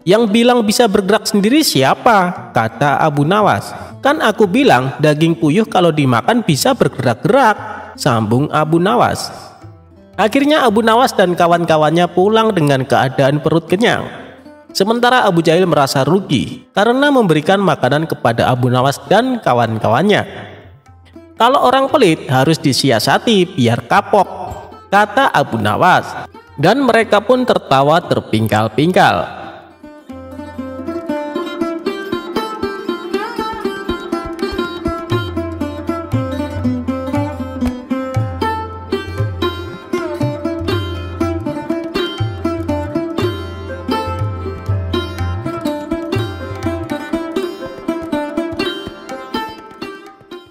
Yang bilang bisa bergerak sendiri siapa? Kata Abu Nawas. Kan aku bilang daging puyuh kalau dimakan bisa bergerak-gerak, sambung Abu Nawas. Akhirnya Abu Nawas dan kawan-kawannya pulang dengan keadaan perut kenyang. Sementara Abu Jahil merasa rugi karena memberikan makanan kepada Abu Nawas dan kawan-kawannya. Kalau orang pelit harus disiasati biar kapok, kata Abu Nawas. Dan mereka pun tertawa terpingkal-pingkal.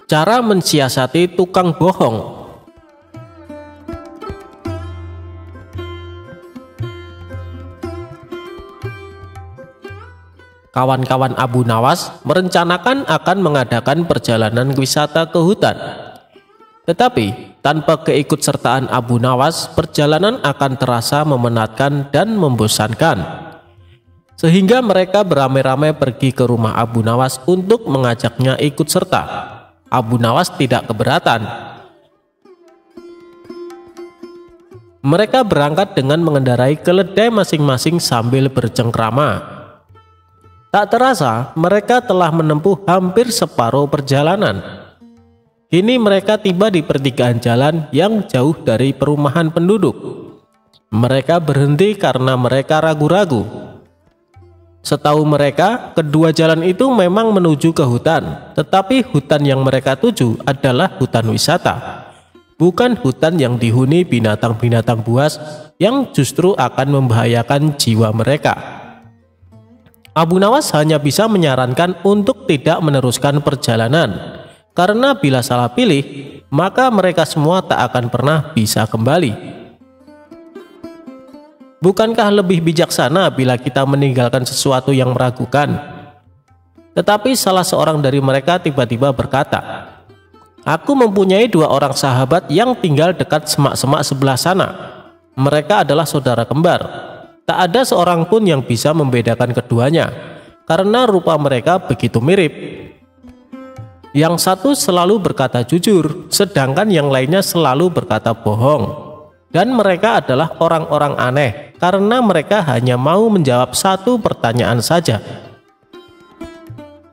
Cara mensiasati tukang bohong. Kawan-kawan Abu Nawas merencanakan akan mengadakan perjalanan wisata ke hutan. Tetapi tanpa keikutsertaan Abu Nawas, perjalanan akan terasa memenatkan dan membosankan. Sehingga mereka beramai-ramai pergi ke rumah Abu Nawas untuk mengajaknya ikut serta. Abu Nawas tidak keberatan. Mereka berangkat dengan mengendarai keledai masing-masing sambil bercengkrama. Tak terasa mereka telah menempuh hampir separuh perjalanan. Kini mereka tiba di pertigaan jalan yang jauh dari perumahan penduduk. Mereka berhenti karena mereka ragu-ragu. Setahu mereka, kedua jalan itu memang menuju ke hutan, tetapi hutan yang mereka tuju adalah hutan wisata, bukan hutan yang dihuni binatang-binatang buas yang justru akan membahayakan jiwa mereka. Abu Nawas hanya bisa menyarankan untuk tidak meneruskan perjalanan, karena bila salah pilih, maka mereka semua tak akan pernah bisa kembali. Bukankah lebih bijaksana bila kita meninggalkan sesuatu yang meragukan? Tetapi salah seorang dari mereka tiba-tiba berkata, aku mempunyai dua orang sahabat yang tinggal dekat semak-semak sebelah sana. Mereka adalah saudara kembar. Tak ada seorang pun yang bisa membedakan keduanya, karena rupa mereka begitu mirip. Yang satu selalu berkata jujur, sedangkan yang lainnya selalu berkata bohong. Dan mereka adalah orang-orang aneh karena mereka hanya mau menjawab satu pertanyaan saja.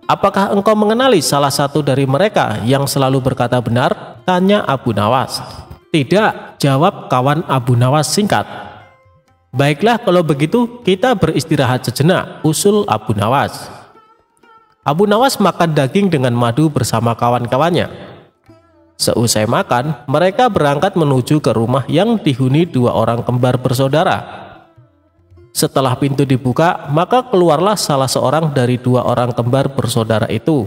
Apakah engkau mengenali salah satu dari mereka yang selalu berkata benar? Tanya Abu Nawas. Tidak, jawab kawan Abu Nawas singkat. Baiklah kalau begitu kita beristirahat sejenak, usul Abu Nawas. Abu Nawas makan daging dengan madu bersama kawan-kawannya. Seusai makan, mereka berangkat menuju ke rumah yang dihuni dua orang kembar bersaudara. Setelah pintu dibuka, maka keluarlah salah seorang dari dua orang kembar bersaudara itu.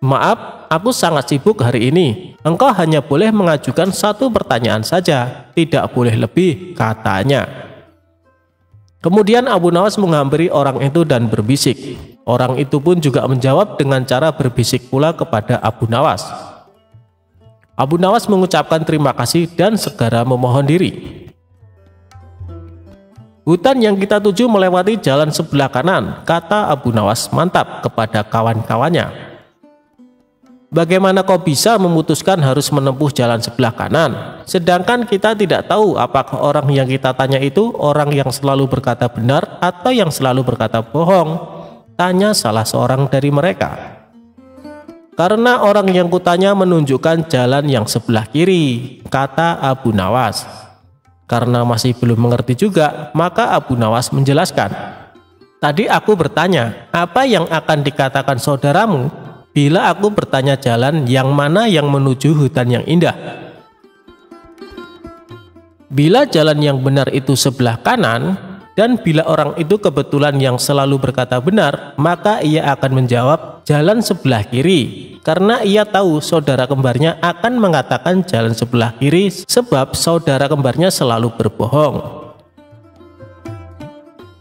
Maaf, aku sangat sibuk hari ini. Engkau hanya boleh mengajukan satu pertanyaan saja, tidak boleh lebih, katanya. Kemudian Abu Nawas menghampiri orang itu dan berbisik. Orang itu pun juga menjawab dengan cara berbisik pula kepada Abu Nawas. Abu Nawas mengucapkan terima kasih dan segera memohon diri. Hutan yang kita tuju melewati jalan sebelah kanan, kata Abu Nawas mantap kepada kawan-kawannya. Bagaimana kau bisa memutuskan harus menempuh jalan sebelah kanan? Sedangkan kita tidak tahu apakah orang yang kita tanya itu orang yang selalu berkata benar atau yang selalu berkata bohong. Tanya salah seorang dari mereka. Karena orang yang kutanya menunjukkan jalan yang sebelah kiri, kata Abu Nawas. Karena masih belum mengerti juga, maka Abu Nawas menjelaskan. Tadi aku bertanya, apa yang akan dikatakan saudaramu bila aku bertanya jalan yang mana yang menuju hutan yang indah? Bila jalan yang benar itu sebelah kanan, dan bila orang itu kebetulan yang selalu berkata benar, maka ia akan menjawab jalan sebelah kiri, karena ia tahu saudara kembarnya akan mengatakan jalan sebelah kiri sebab saudara kembarnya selalu berbohong.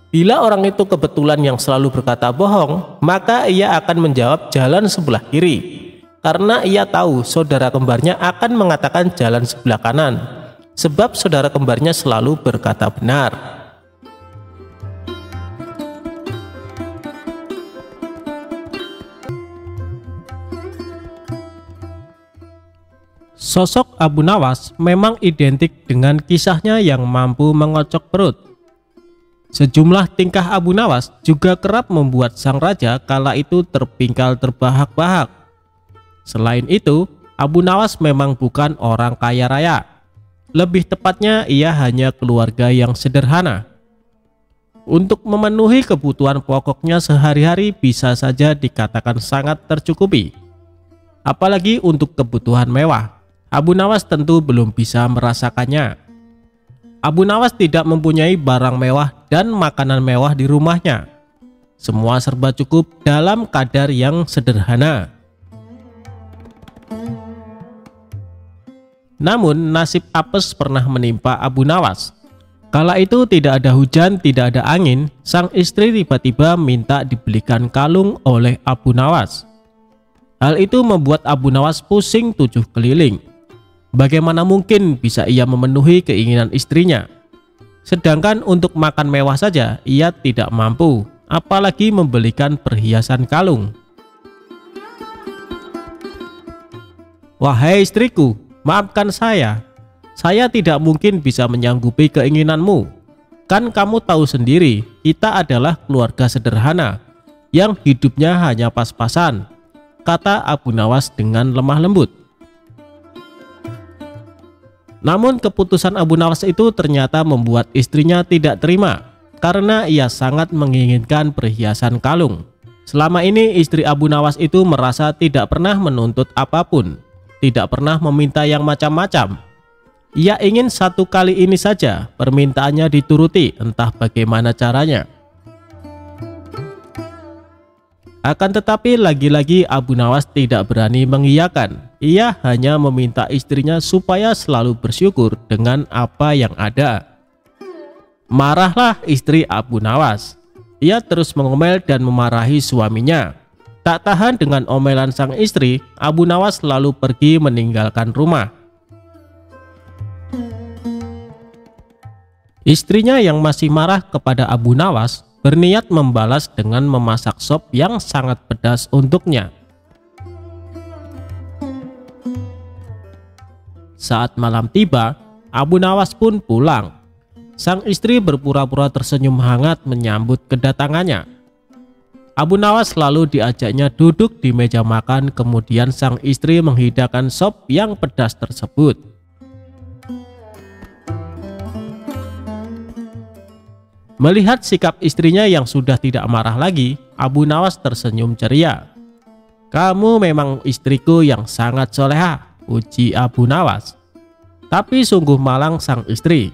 Bila orang itu kebetulan yang selalu berkata bohong, maka ia akan menjawab jalan sebelah kiri, karena ia tahu saudara kembarnya akan mengatakan jalan sebelah kanan, sebab saudara kembarnya selalu berkata benar. Sosok Abu Nawas memang identik dengan kisahnya yang mampu mengocok perut. Sejumlah tingkah Abu Nawas juga kerap membuat sang raja kala itu terpingkal terbahak-bahak. Selain itu, Abu Nawas memang bukan orang kaya raya. Lebih tepatnya ia hanya keluarga yang sederhana. Untuk memenuhi kebutuhan pokoknya sehari-hari bisa saja dikatakan sangat tercukupi. Apalagi untuk kebutuhan mewah, Abu Nawas tentu belum bisa merasakannya. Abu Nawas tidak mempunyai barang mewah dan makanan mewah di rumahnya. Semua serba cukup dalam kadar yang sederhana. Namun nasib apes pernah menimpa Abu Nawas. Kala itu tidak ada hujan, tidak ada angin, sang istri tiba-tiba minta dibelikan kalung oleh Abu Nawas. Hal itu membuat Abu Nawas pusing 7 keliling. Bagaimana mungkin bisa ia memenuhi keinginan istrinya? Sedangkan untuk makan mewah saja ia tidak mampu, apalagi membelikan perhiasan kalung. Wahai istriku, maafkan saya tidak mungkin bisa menyanggupi keinginanmu. Kan kamu tahu sendiri, kita adalah keluarga sederhana yang hidupnya hanya pas-pasan, kata Abu Nawas dengan lemah lembut. Namun keputusan Abu Nawas itu ternyata membuat istrinya tidak terima, karena ia sangat menginginkan perhiasan kalung. Selama ini istri Abu Nawas itu merasa tidak pernah menuntut apapun, tidak pernah meminta yang macam-macam. Ia ingin satu kali ini saja permintaannya dituruti, entah bagaimana caranya. Akan tetapi lagi-lagi Abu Nawas tidak berani mengiyakan. Ia hanya meminta istrinya supaya selalu bersyukur dengan apa yang ada. Marahlah istri Abu Nawas. Ia terus mengomel dan memarahi suaminya. Tak tahan dengan omelan sang istri, Abu Nawas lalu pergi meninggalkan rumah. Istrinya yang masih marah kepada Abu Nawas berniat membalas dengan memasak sop yang sangat pedas untuknya. Saat malam tiba, Abu Nawas pun pulang. Sang istri berpura-pura tersenyum hangat menyambut kedatangannya. Abu Nawas lalu diajaknya duduk di meja makan, kemudian sang istri menghidangkan sop yang pedas tersebut. Melihat sikap istrinya yang sudah tidak marah lagi, Abu Nawas tersenyum ceria. "Kamu memang istriku yang sangat soleha," puji Abu Nawas. Tapi sungguh malang sang istri.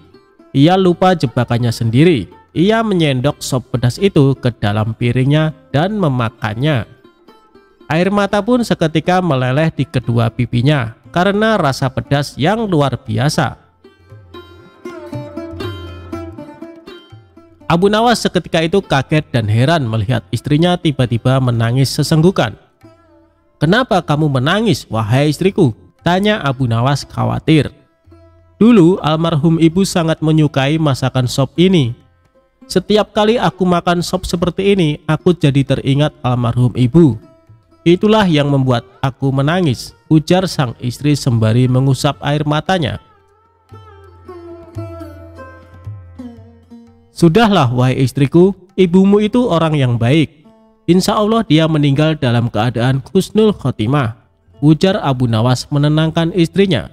Ia lupa jebakannya sendiri. Ia menyendok sop pedas itu ke dalam piringnya dan memakannya. Air mata pun seketika meleleh di kedua pipinya karena rasa pedas yang luar biasa. Abu Nawas seketika itu kaget dan heran melihat istrinya tiba-tiba menangis sesenggukan. "Kenapa kamu menangis, wahai istriku?" tanya Abu Nawas khawatir. "Dulu almarhum ibu sangat menyukai masakan sop ini. Setiap kali aku makan sop seperti ini, aku jadi teringat almarhum ibu. Itulah yang membuat aku menangis, ujar sang istri sembari mengusap air matanya. Sudahlah wahai istriku, ibumu itu orang yang baik. Insya Allah dia meninggal dalam keadaan husnul khotimah, ujar Abu Nawas menenangkan istrinya.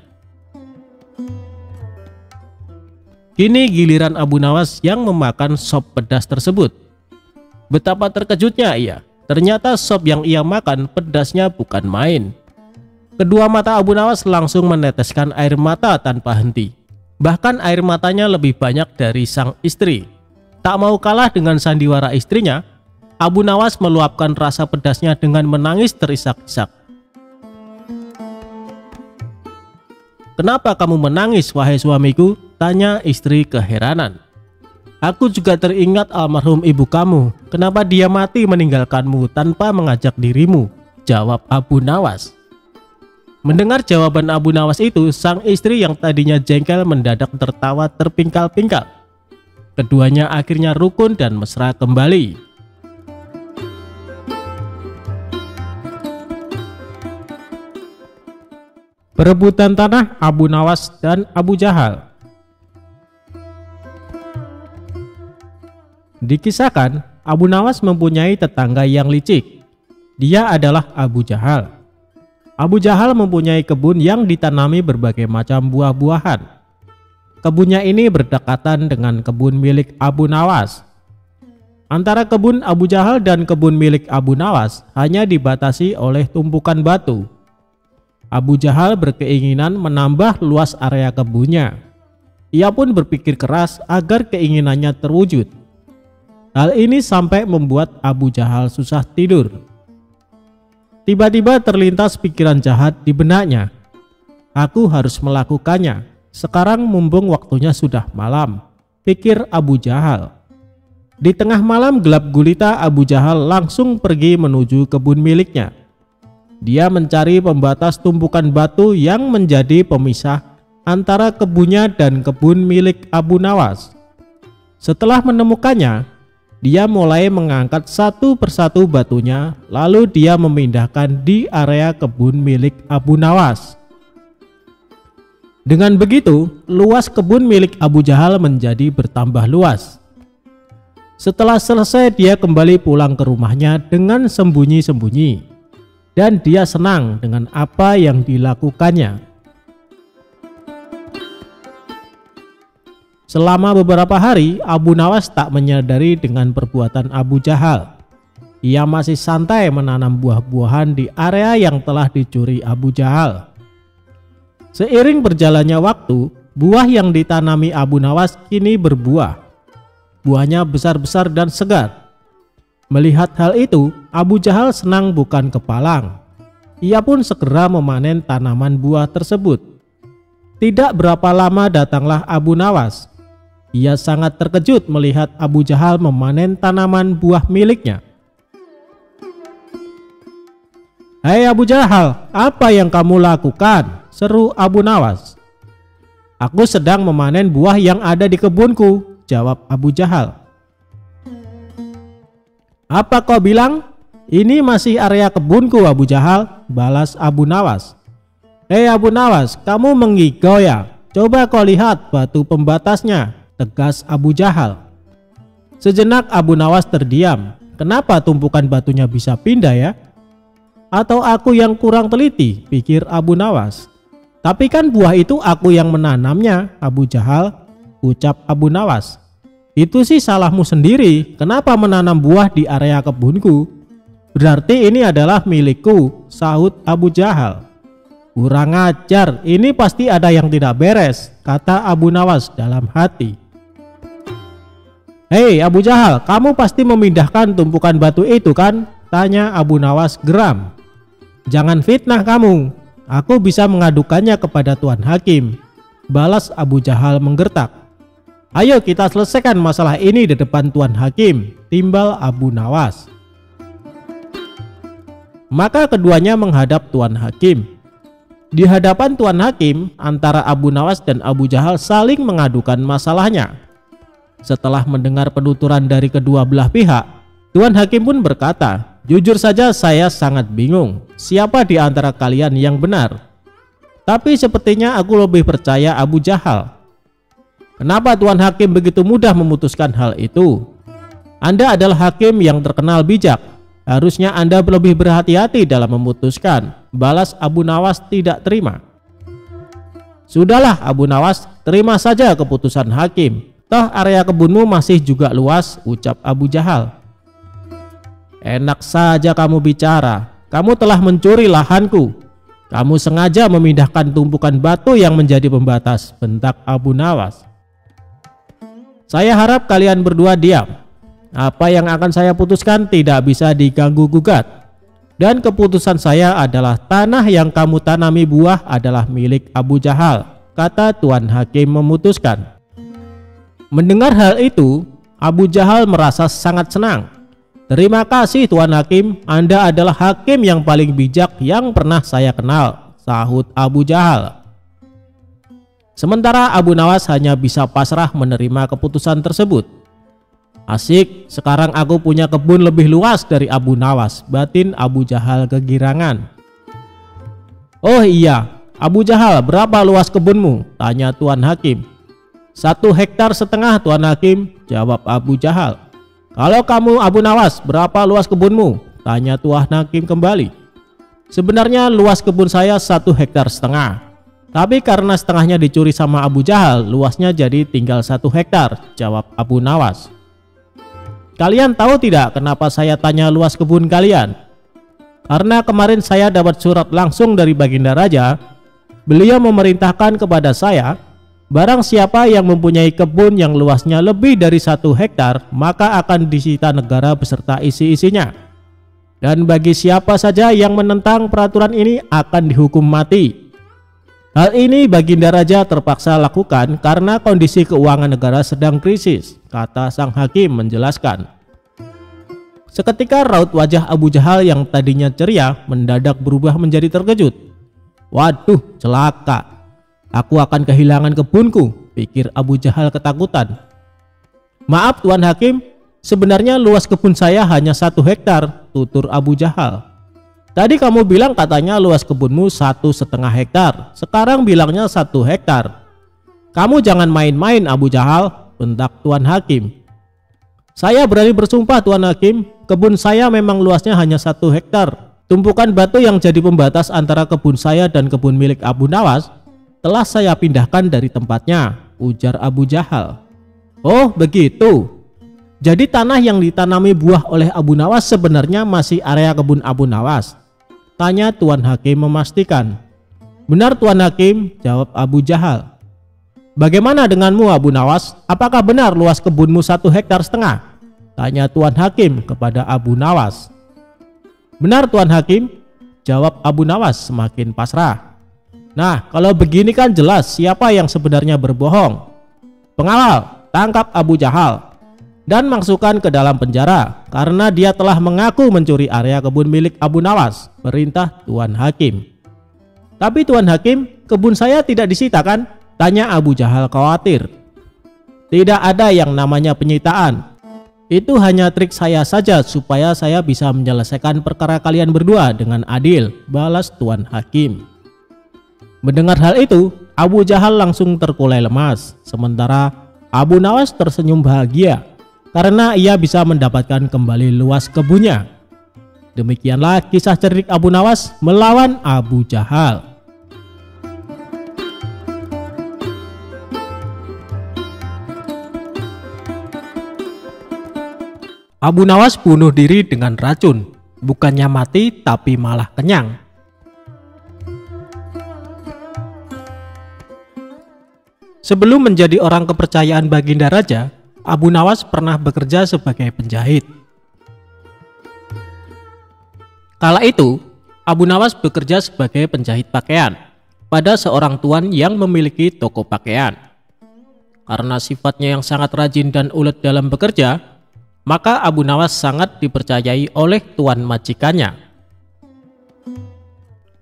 Kini giliran Abu Nawas yang memakan sop pedas tersebut. Betapa terkejutnya ia. Ternyata sop yang ia makan pedasnya bukan main. Kedua mata Abu Nawas langsung meneteskan air mata tanpa henti. Bahkan air matanya lebih banyak dari sang istri. Tak mau kalah dengan sandiwara istrinya, Abu Nawas meluapkan rasa pedasnya dengan menangis terisak-isak. "Kenapa kamu menangis wahai suamiku?" tanya istri keheranan. "Aku juga teringat almarhum ibu kamu. Kenapa dia mati meninggalkanmu tanpa mengajak dirimu?" jawab Abu Nawas. Mendengar jawaban Abu Nawas itu, sang istri yang tadinya jengkel mendadak tertawa terpingkal-pingkal. Keduanya akhirnya rukun dan mesra kembali. Perebutan tanah Abu Nawas dan Abu Jahal. Dikisahkan, Abu Nawas mempunyai tetangga yang licik. Dia adalah Abu Jahal. Abu Jahal mempunyai kebun yang ditanami berbagai macam buah-buahan. Kebunnya ini berdekatan dengan kebun milik Abu Nawas. Antara kebun Abu Jahal dan kebun milik Abu Nawas hanya dibatasi oleh tumpukan batu. Abu Jahal berkeinginan menambah luas area kebunnya. Ia pun berpikir keras agar keinginannya terwujud. Hal ini sampai membuat Abu Jahal susah tidur. Tiba-tiba terlintas pikiran jahat di benaknya. "Aku harus melakukannya. Sekarang mumpung waktunya sudah malam," pikir Abu Jahal. Di tengah malam gelap gulita, Abu Jahal langsung pergi menuju kebun miliknya. Dia mencari pembatas tumpukan batu yang menjadi pemisah antara kebunnya dan kebun milik Abu Nawas. Setelah menemukannya, dia mulai mengangkat satu persatu batunya, lalu dia memindahkan di area kebun milik Abu Nawas. Dengan begitu, luas kebun milik Abu Jahal menjadi bertambah luas. Setelah selesai, dia kembali pulang ke rumahnya dengan sembunyi-sembunyi, dan dia senang dengan apa yang dilakukannya. Selama beberapa hari, Abu Nawas tak menyadari dengan perbuatan Abu Jahal. Ia masih santai menanam buah-buahan di area yang telah dicuri Abu Jahal. Seiring berjalannya waktu, buah yang ditanami Abu Nawas kini berbuah. Buahnya besar-besar dan segar. Melihat hal itu, Abu Jahal senang bukan kepalang. Ia pun segera memanen tanaman buah tersebut. Tidak berapa lama datanglah Abu Nawas. Ia sangat terkejut melihat Abu Jahal memanen tanaman buah miliknya. "Hai Abu Jahal, apa yang kamu lakukan?" seru Abu Nawas. "Aku sedang memanen buah yang ada di kebunku," jawab Abu Jahal. "Apa kau bilang? Ini masih area kebunku Abu Jahal," balas Abu Nawas. "Hei Abu Nawas, kamu mengigau ya? Coba kau lihat batu pembatasnya," tegas Abu Jahal. Sejenak Abu Nawas terdiam. Kenapa tumpukan batunya bisa pindah ya? Atau aku yang kurang teliti, pikir Abu Nawas. Tapi kan buah itu aku yang menanamnya, Abu Jahal, ucap Abu Nawas. Itu sih salahmu sendiri, kenapa menanam buah di area kebunku? Berarti ini adalah milikku, sahut Abu Jahal. Kurang ajar, ini pasti ada yang tidak beres, kata Abu Nawas dalam hati. Hei Abu Jahal, kamu pasti memindahkan tumpukan batu itu kan? Tanya Abu Nawas geram. Jangan fitnah kamu, aku bisa mengadukannya kepada Tuan Hakim, balas Abu Jahal menggertak. Ayo kita selesaikan masalah ini di depan Tuan Hakim, timbal Abu Nawas. Maka keduanya menghadap Tuan Hakim. Di hadapan Tuan Hakim, antara Abu Nawas dan Abu Jahal saling mengadukan masalahnya. Setelah mendengar penuturan dari kedua belah pihak, Tuan Hakim pun berkata, jujur saja saya sangat bingung siapa di antara kalian yang benar. Tapi sepertinya aku lebih percaya Abu Jahal. Kenapa Tuan Hakim begitu mudah memutuskan hal itu? Anda adalah hakim yang terkenal bijak. Harusnya Anda lebih berhati-hati dalam memutuskan. Balas Abu Nawas tidak terima. Sudahlah Abu Nawas, terima saja keputusan hakim. Toh area kebunmu masih juga luas, ucap Abu Jahal. Enak saja kamu bicara. Kamu telah mencuri lahanku. Kamu sengaja memindahkan tumpukan batu yang menjadi pembatas, bentak Abu Nawas. Saya harap kalian berdua diam. Apa yang akan saya putuskan tidak bisa diganggu gugat. Dan keputusan saya adalah tanah yang kamu tanami buah adalah milik Abu Jahal, kata Tuan Hakim memutuskan. Mendengar hal itu, Abu Jahal merasa sangat senang. Terima kasih Tuan Hakim, Anda adalah hakim yang paling bijak yang pernah saya kenal, sahut Abu Jahal. Sementara Abu Nawas hanya bisa pasrah menerima keputusan tersebut. Asik, sekarang aku punya kebun lebih luas dari Abu Nawas, batin Abu Jahal kegirangan. Oh iya, Abu Jahal, berapa luas kebunmu? Tanya Tuan Hakim. 1,5 hektar Tuan Hakim, jawab Abu Jahal. Kalau kamu Abu Nawas, berapa luas kebunmu? Tanya Tuan Hakim kembali. Sebenarnya luas kebun saya 1,5 hektar. Tapi karena setengahnya dicuri sama Abu Jahal, luasnya jadi tinggal 1 hektar, jawab Abu Nawas. Kalian tahu tidak kenapa saya tanya luas kebun kalian? Karena kemarin saya dapat surat langsung dari Baginda Raja. Beliau memerintahkan kepada saya, barang siapa yang mempunyai kebun yang luasnya lebih dari 1 hektar, maka akan disita negara beserta isi-isinya. Dan bagi siapa saja yang menentang peraturan ini akan dihukum mati. Hal ini Baginda Raja terpaksa lakukan karena kondisi keuangan negara sedang krisis, kata sang hakim menjelaskan. Seketika raut wajah Abu Jahal yang tadinya ceria mendadak berubah menjadi terkejut. Waduh, celaka. Aku akan kehilangan kebunku, pikir Abu Jahal ketakutan. Maaf Tuan Hakim, sebenarnya luas kebun saya hanya 1 hektar, tutur Abu Jahal. Tadi kamu bilang katanya luas kebunmu 1,5 hektar. Sekarang bilangnya 1 hektar. Kamu jangan main-main Abu Jahal, bentak Tuan Hakim. Saya berani bersumpah Tuan Hakim, kebun saya memang luasnya hanya 1 hektar. Tumpukan batu yang jadi pembatas antara kebun saya dan kebun milik Abu Nawas telah saya pindahkan dari tempatnya, ujar Abu Jahal. Oh begitu. Jadi tanah yang ditanami buah oleh Abu Nawas sebenarnya masih area kebun Abu Nawas? Tanya Tuan Hakim memastikan. Benar Tuan Hakim, jawab Abu Jahal. Bagaimana denganmu Abu Nawas? Apakah benar luas kebunmu 1,5 hektar? Tanya Tuan Hakim kepada Abu Nawas. Benar Tuan Hakim, jawab Abu Nawas semakin pasrah. Nah kalau begini kan jelas siapa yang sebenarnya berbohong. Pengawal, tangkap Abu Jahal dan masukkan ke dalam penjara karena dia telah mengaku mencuri area kebun milik Abu Nawas, perintah Tuan Hakim. Tapi Tuan Hakim, kebun saya tidak disita kan? Tanya Abu Jahal khawatir. Tidak ada yang namanya penyitaan. Itu hanya trik saya saja supaya saya bisa menyelesaikan perkara kalian berdua dengan adil, balas Tuan Hakim. Mendengar hal itu, Abu Jahal langsung terkulai lemas, sementara Abu Nawas tersenyum bahagia karena ia bisa mendapatkan kembali luas kebunnya. Demikianlah kisah cerdik Abu Nawas melawan Abu Jahal. Abu Nawas bunuh diri dengan racun, bukannya mati tapi malah kenyang. Sebelum menjadi orang kepercayaan Baginda Raja, Abu Nawas pernah bekerja sebagai penjahit. Kala itu, Abu Nawas bekerja sebagai penjahit pakaian pada seorang tuan yang memiliki toko pakaian. Karena sifatnya yang sangat rajin dan ulet dalam bekerja, maka Abu Nawas sangat dipercayai oleh tuan majikannya.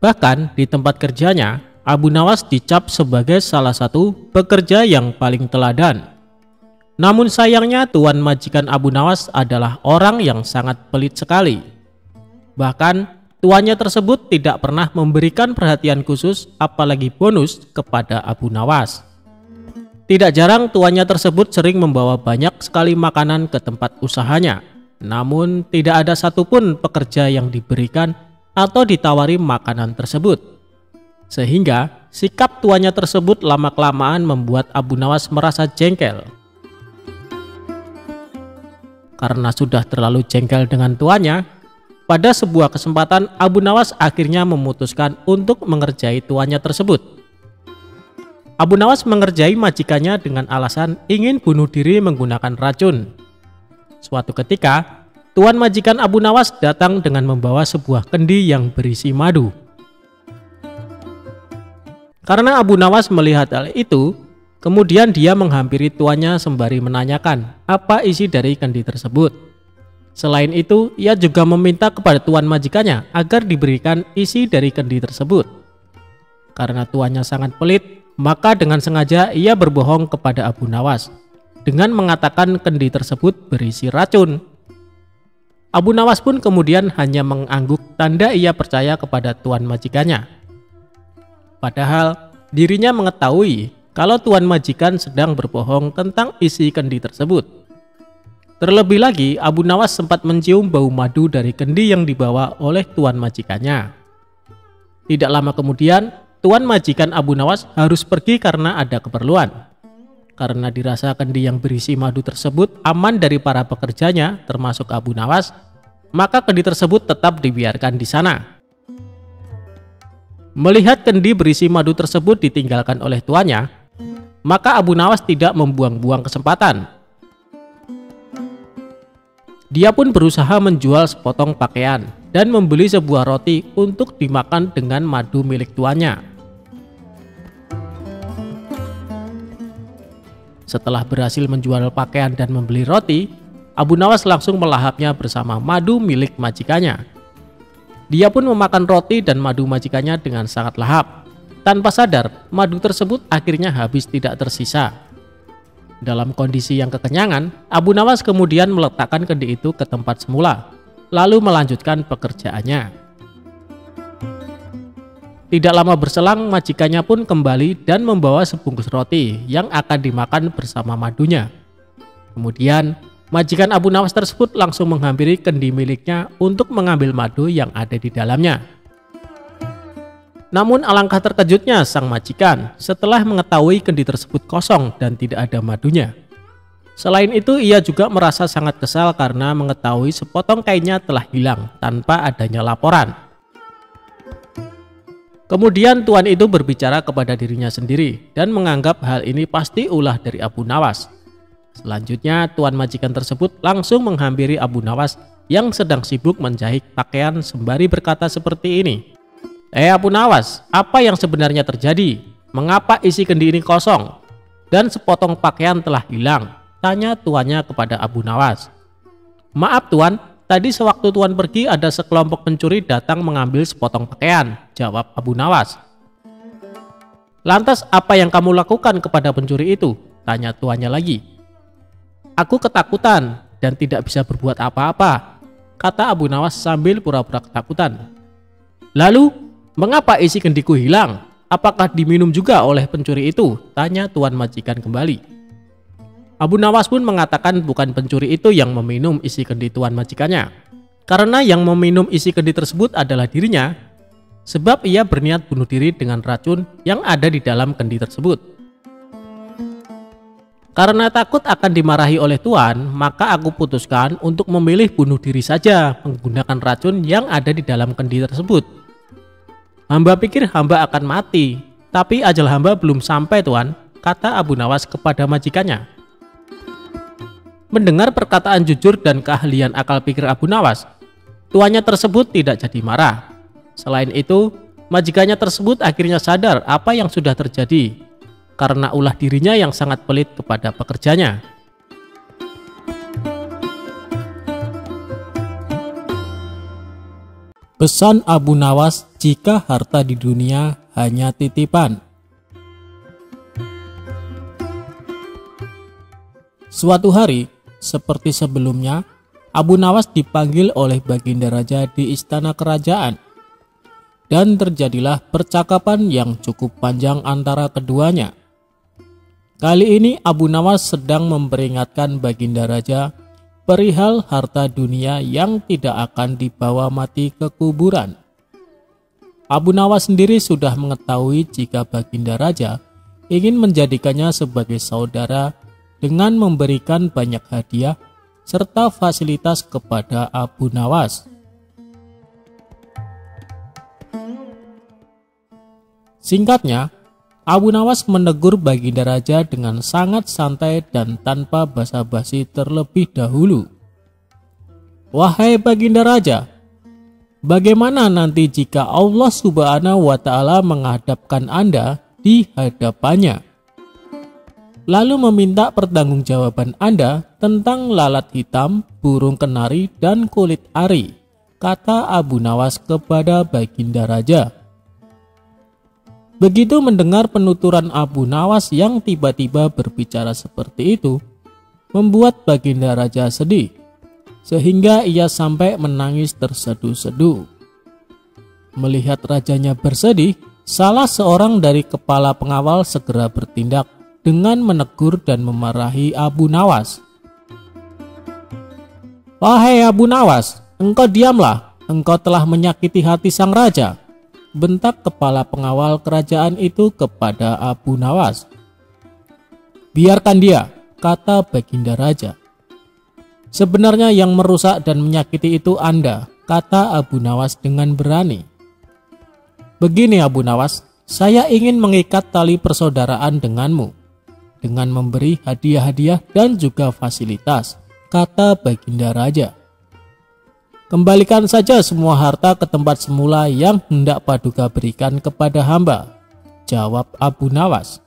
Bahkan di tempat kerjanya, Abu Nawas dicap sebagai salah satu pekerja yang paling teladan. Namun sayangnya tuan majikan Abu Nawas adalah orang yang sangat pelit sekali. Bahkan tuannya tersebut tidak pernah memberikan perhatian khusus apalagi bonus kepada Abu Nawas. Tidak jarang tuannya tersebut sering membawa banyak sekali makanan ke tempat usahanya. Namun tidak ada satupun pekerja yang diberikan atau ditawari makanan tersebut. Sehingga sikap tuannya tersebut lama-kelamaan membuat Abu Nawas merasa jengkel. Karena sudah terlalu jengkel dengan tuannya, pada sebuah kesempatan Abu Nawas akhirnya memutuskan untuk mengerjai tuannya tersebut. Abu Nawas mengerjai majikannya dengan alasan ingin bunuh diri menggunakan racun. Suatu ketika, tuan majikan Abu Nawas datang dengan membawa sebuah kendi yang berisi madu. Karena Abu Nawas melihat hal itu, kemudian dia menghampiri tuannya sembari menanyakan apa isi dari kendi tersebut. Selain itu, ia juga meminta kepada tuan majikannya agar diberikan isi dari kendi tersebut. Karena tuannya sangat pelit, maka dengan sengaja ia berbohong kepada Abu Nawas dengan mengatakan kendi tersebut berisi racun. Abu Nawas pun kemudian hanya mengangguk tanda ia percaya kepada tuan majikannya. Padahal dirinya mengetahui kalau tuan majikan sedang berbohong tentang isi kendi tersebut. Terlebih lagi, Abu Nawas sempat mencium bau madu dari kendi yang dibawa oleh tuan majikannya. Tidak lama kemudian, tuan majikan Abu Nawas harus pergi karena ada keperluan. Karena dirasa kendi yang berisi madu tersebut aman dari para pekerjanya, termasuk Abu Nawas, maka kendi tersebut tetap dibiarkan di sana. Melihat kendi berisi madu tersebut ditinggalkan oleh tuannya, maka Abu Nawas tidak membuang-buang kesempatan. Dia pun berusaha menjual sepotong pakaian dan membeli sebuah roti untuk dimakan dengan madu milik tuannya. Setelah berhasil menjual pakaian dan membeli roti, Abu Nawas langsung melahapnya bersama madu milik majikannya. Dia pun memakan roti dan madu majikannya dengan sangat lahap. Tanpa sadar, madu tersebut akhirnya habis tidak tersisa. Dalam kondisi yang kekenyangan, Abu Nawas kemudian meletakkan kendi itu ke tempat semula, lalu melanjutkan pekerjaannya. Tidak lama berselang, majikannya pun kembali dan membawa sebungkus roti yang akan dimakan bersama madunya. Kemudian, majikan Abu Nawas tersebut langsung menghampiri kendi miliknya untuk mengambil madu yang ada di dalamnya. Namun alangkah terkejutnya sang majikan setelah mengetahui kendi tersebut kosong dan tidak ada madunya. Selain itu, ia juga merasa sangat kesal karena mengetahui sepotong kainnya telah hilang tanpa adanya laporan. Kemudian tuan itu berbicara kepada dirinya sendiri dan menganggap hal ini pasti ulah dari Abu Nawas. Selanjutnya, tuan majikan tersebut langsung menghampiri Abu Nawas yang sedang sibuk menjahit pakaian sembari berkata seperti ini. Abu Nawas, apa yang sebenarnya terjadi? Mengapa isi kendi ini kosong? Dan sepotong pakaian telah hilang? Tanya tuannya kepada Abu Nawas. Maaf tuan, tadi sewaktu tuan pergi ada sekelompok pencuri datang mengambil sepotong pakaian, jawab Abu Nawas. Lantas apa yang kamu lakukan kepada pencuri itu? Tanya tuannya lagi. Aku ketakutan dan tidak bisa berbuat apa-apa, kata Abu Nawas sambil pura-pura ketakutan. Lalu, mengapa isi kendiku hilang? Apakah diminum juga oleh pencuri itu? Tanya tuan majikan kembali. Abu Nawas pun mengatakan bukan pencuri itu yang meminum isi kendi tuan majikannya. Karena yang meminum isi kendi tersebut adalah dirinya, sebab ia berniat bunuh diri dengan racun yang ada di dalam kendi tersebut. Karena takut akan dimarahi oleh tuan, maka aku putuskan untuk memilih bunuh diri saja menggunakan racun yang ada di dalam kendi tersebut. Hamba pikir hamba akan mati, tapi ajal hamba belum sampai tuan, kata Abu Nawas kepada majikannya. Mendengar perkataan jujur dan keahlian akal pikir Abu Nawas, tuannya tersebut tidak jadi marah. Selain itu, majikannya tersebut akhirnya sadar apa yang sudah terjadi, karena ulah dirinya yang sangat pelit kepada pekerjanya. Pesan Abu Nawas jika harta di dunia hanya titipan. Suatu hari, seperti sebelumnya, Abu Nawas dipanggil oleh Baginda Raja di istana kerajaan. Dan terjadilah percakapan yang cukup panjang antara keduanya. Kali ini Abu Nawas sedang memperingatkan Baginda Raja perihal harta dunia yang tidak akan dibawa mati ke kuburan. Abu Nawas sendiri sudah mengetahui jika Baginda Raja ingin menjadikannya sebagai saudara dengan memberikan banyak hadiah serta fasilitas kepada Abu Nawas. Singkatnya, Abu Nawas menegur Baginda Raja dengan sangat santai dan tanpa basa-basi terlebih dahulu. "Wahai Baginda Raja, bagaimana nanti jika Allah Subhanahu wa Ta'ala menghadapkan Anda di hadapannya, lalu meminta pertanggungjawaban Anda tentang lalat hitam, burung kenari, dan kulit ari?" kata Abu Nawas kepada Baginda Raja. Begitu mendengar penuturan Abu Nawas yang tiba-tiba berbicara seperti itu, membuat Baginda Raja sedih, sehingga ia sampai menangis terseduh-seduh. Melihat rajanya bersedih, salah seorang dari kepala pengawal segera bertindak dengan menegur dan memarahi Abu Nawas. "Wahai Abu Nawas, engkau diamlah, engkau telah menyakiti hati sang raja," bentak kepala pengawal kerajaan itu kepada Abu Nawas. "Biarkan dia," kata Baginda Raja. "Sebenarnya yang merusak dan menyakiti itu Anda," kata Abu Nawas dengan berani. "Begini Abu Nawas, saya ingin mengikat tali persaudaraan denganmu dengan memberi hadiah-hadiah dan juga fasilitas," kata Baginda Raja. "Kembalikan saja semua harta ke tempat semula yang hendak Paduka berikan kepada hamba," jawab Abu Nawas.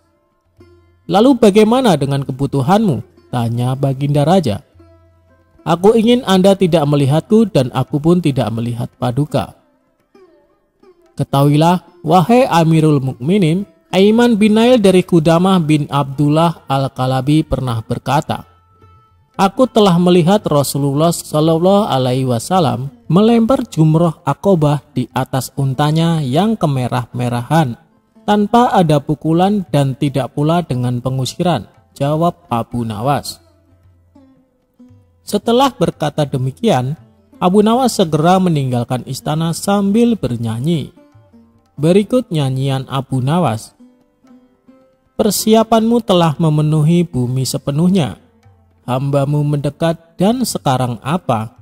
"Lalu bagaimana dengan kebutuhanmu?" tanya Baginda Raja. "Aku ingin Anda tidak melihatku dan aku pun tidak melihat Paduka." "Ketahuilah, wahai Amirul Mukminin, Aiman bin Nail dari Qudamah bin Abdullah Al-Kalabi pernah berkata, aku telah melihat Rasulullah Shallallahu Alaihi Wasallam melempar jumroh Aqobah di atas untanya yang kemerah-merahan tanpa ada pukulan dan tidak pula dengan pengusiran," jawab Abu Nawas. Setelah berkata demikian, Abu Nawas segera meninggalkan istana sambil bernyanyi. Berikut nyanyian Abu Nawas. "Persiapanmu telah memenuhi bumi sepenuhnya. Hambamu mendekat dan sekarang apa?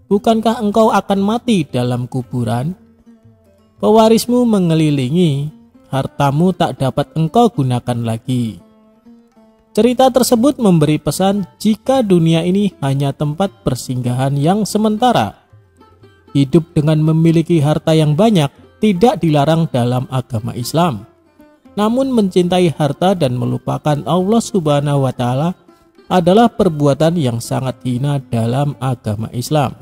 Bukankah engkau akan mati dalam kuburan? Pewarismu mengelilingi, hartamu tak dapat engkau gunakan lagi." Cerita tersebut memberi pesan jika dunia ini hanya tempat persinggahan yang sementara. Hidup dengan memiliki harta yang banyak tidak dilarang dalam agama Islam. Namun mencintai harta dan melupakan Allah Subhanahu wa Ta'ala adalah perbuatan yang sangat hina dalam agama Islam.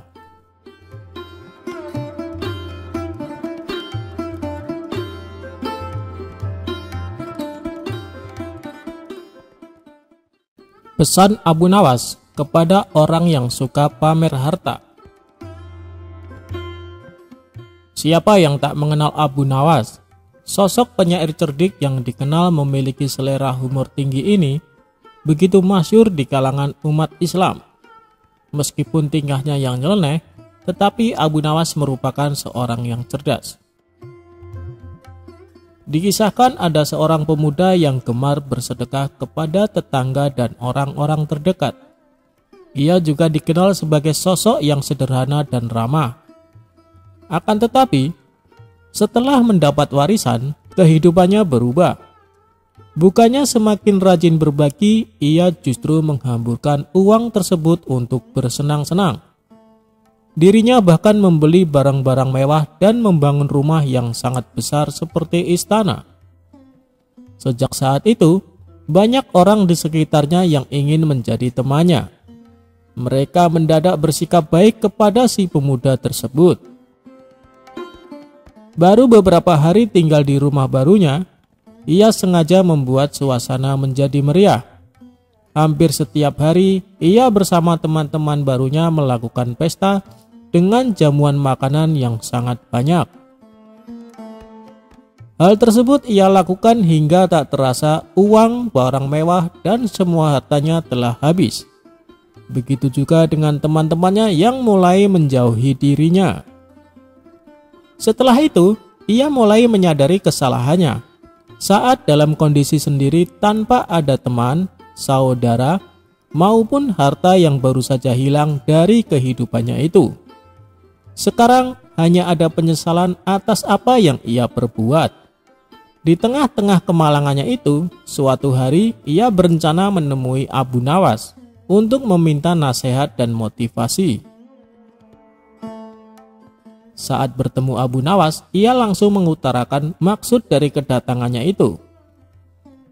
Pesan Abu Nawas kepada orang yang suka pamer harta. Siapa yang tak mengenal Abu Nawas? Sosok penyair cerdik yang dikenal memiliki selera humor tinggi ini begitu masyhur di kalangan umat Islam. Meskipun tingkahnya yang nyeleneh, tetapi Abu Nawas merupakan seorang yang cerdas. Dikisahkan ada seorang pemuda yang gemar bersedekah kepada tetangga dan orang-orang terdekat. Ia juga dikenal sebagai sosok yang sederhana dan ramah. Akan tetapi, setelah mendapat warisan, kehidupannya berubah. Bukannya semakin rajin berbagi, ia justru menghamburkan uang tersebut untuk bersenang-senang. Dirinya bahkan membeli barang-barang mewah dan membangun rumah yang sangat besar seperti istana. Sejak saat itu, banyak orang di sekitarnya yang ingin menjadi temannya. Mereka mendadak bersikap baik kepada si pemuda tersebut. Baru beberapa hari tinggal di rumah barunya, ia sengaja membuat suasana menjadi meriah. Hampir setiap hari ia bersama teman-teman barunya melakukan pesta dengan jamuan makanan yang sangat banyak. Hal tersebut ia lakukan hingga tak terasa uang, barang mewah, dan semua hartanya telah habis. Begitu juga dengan teman-temannya yang mulai menjauhi dirinya. Setelah itu, ia mulai menyadari kesalahannya. Saat dalam kondisi sendiri tanpa ada teman, saudara, maupun harta yang baru saja hilang dari kehidupannya itu. Sekarang hanya ada penyesalan atas apa yang ia perbuat. Di tengah-tengah kemalangannya itu, suatu hari ia berencana menemui Abu Nawas untuk meminta nasihat dan motivasi. Saat bertemu Abu Nawas, ia langsung mengutarakan maksud dari kedatangannya itu.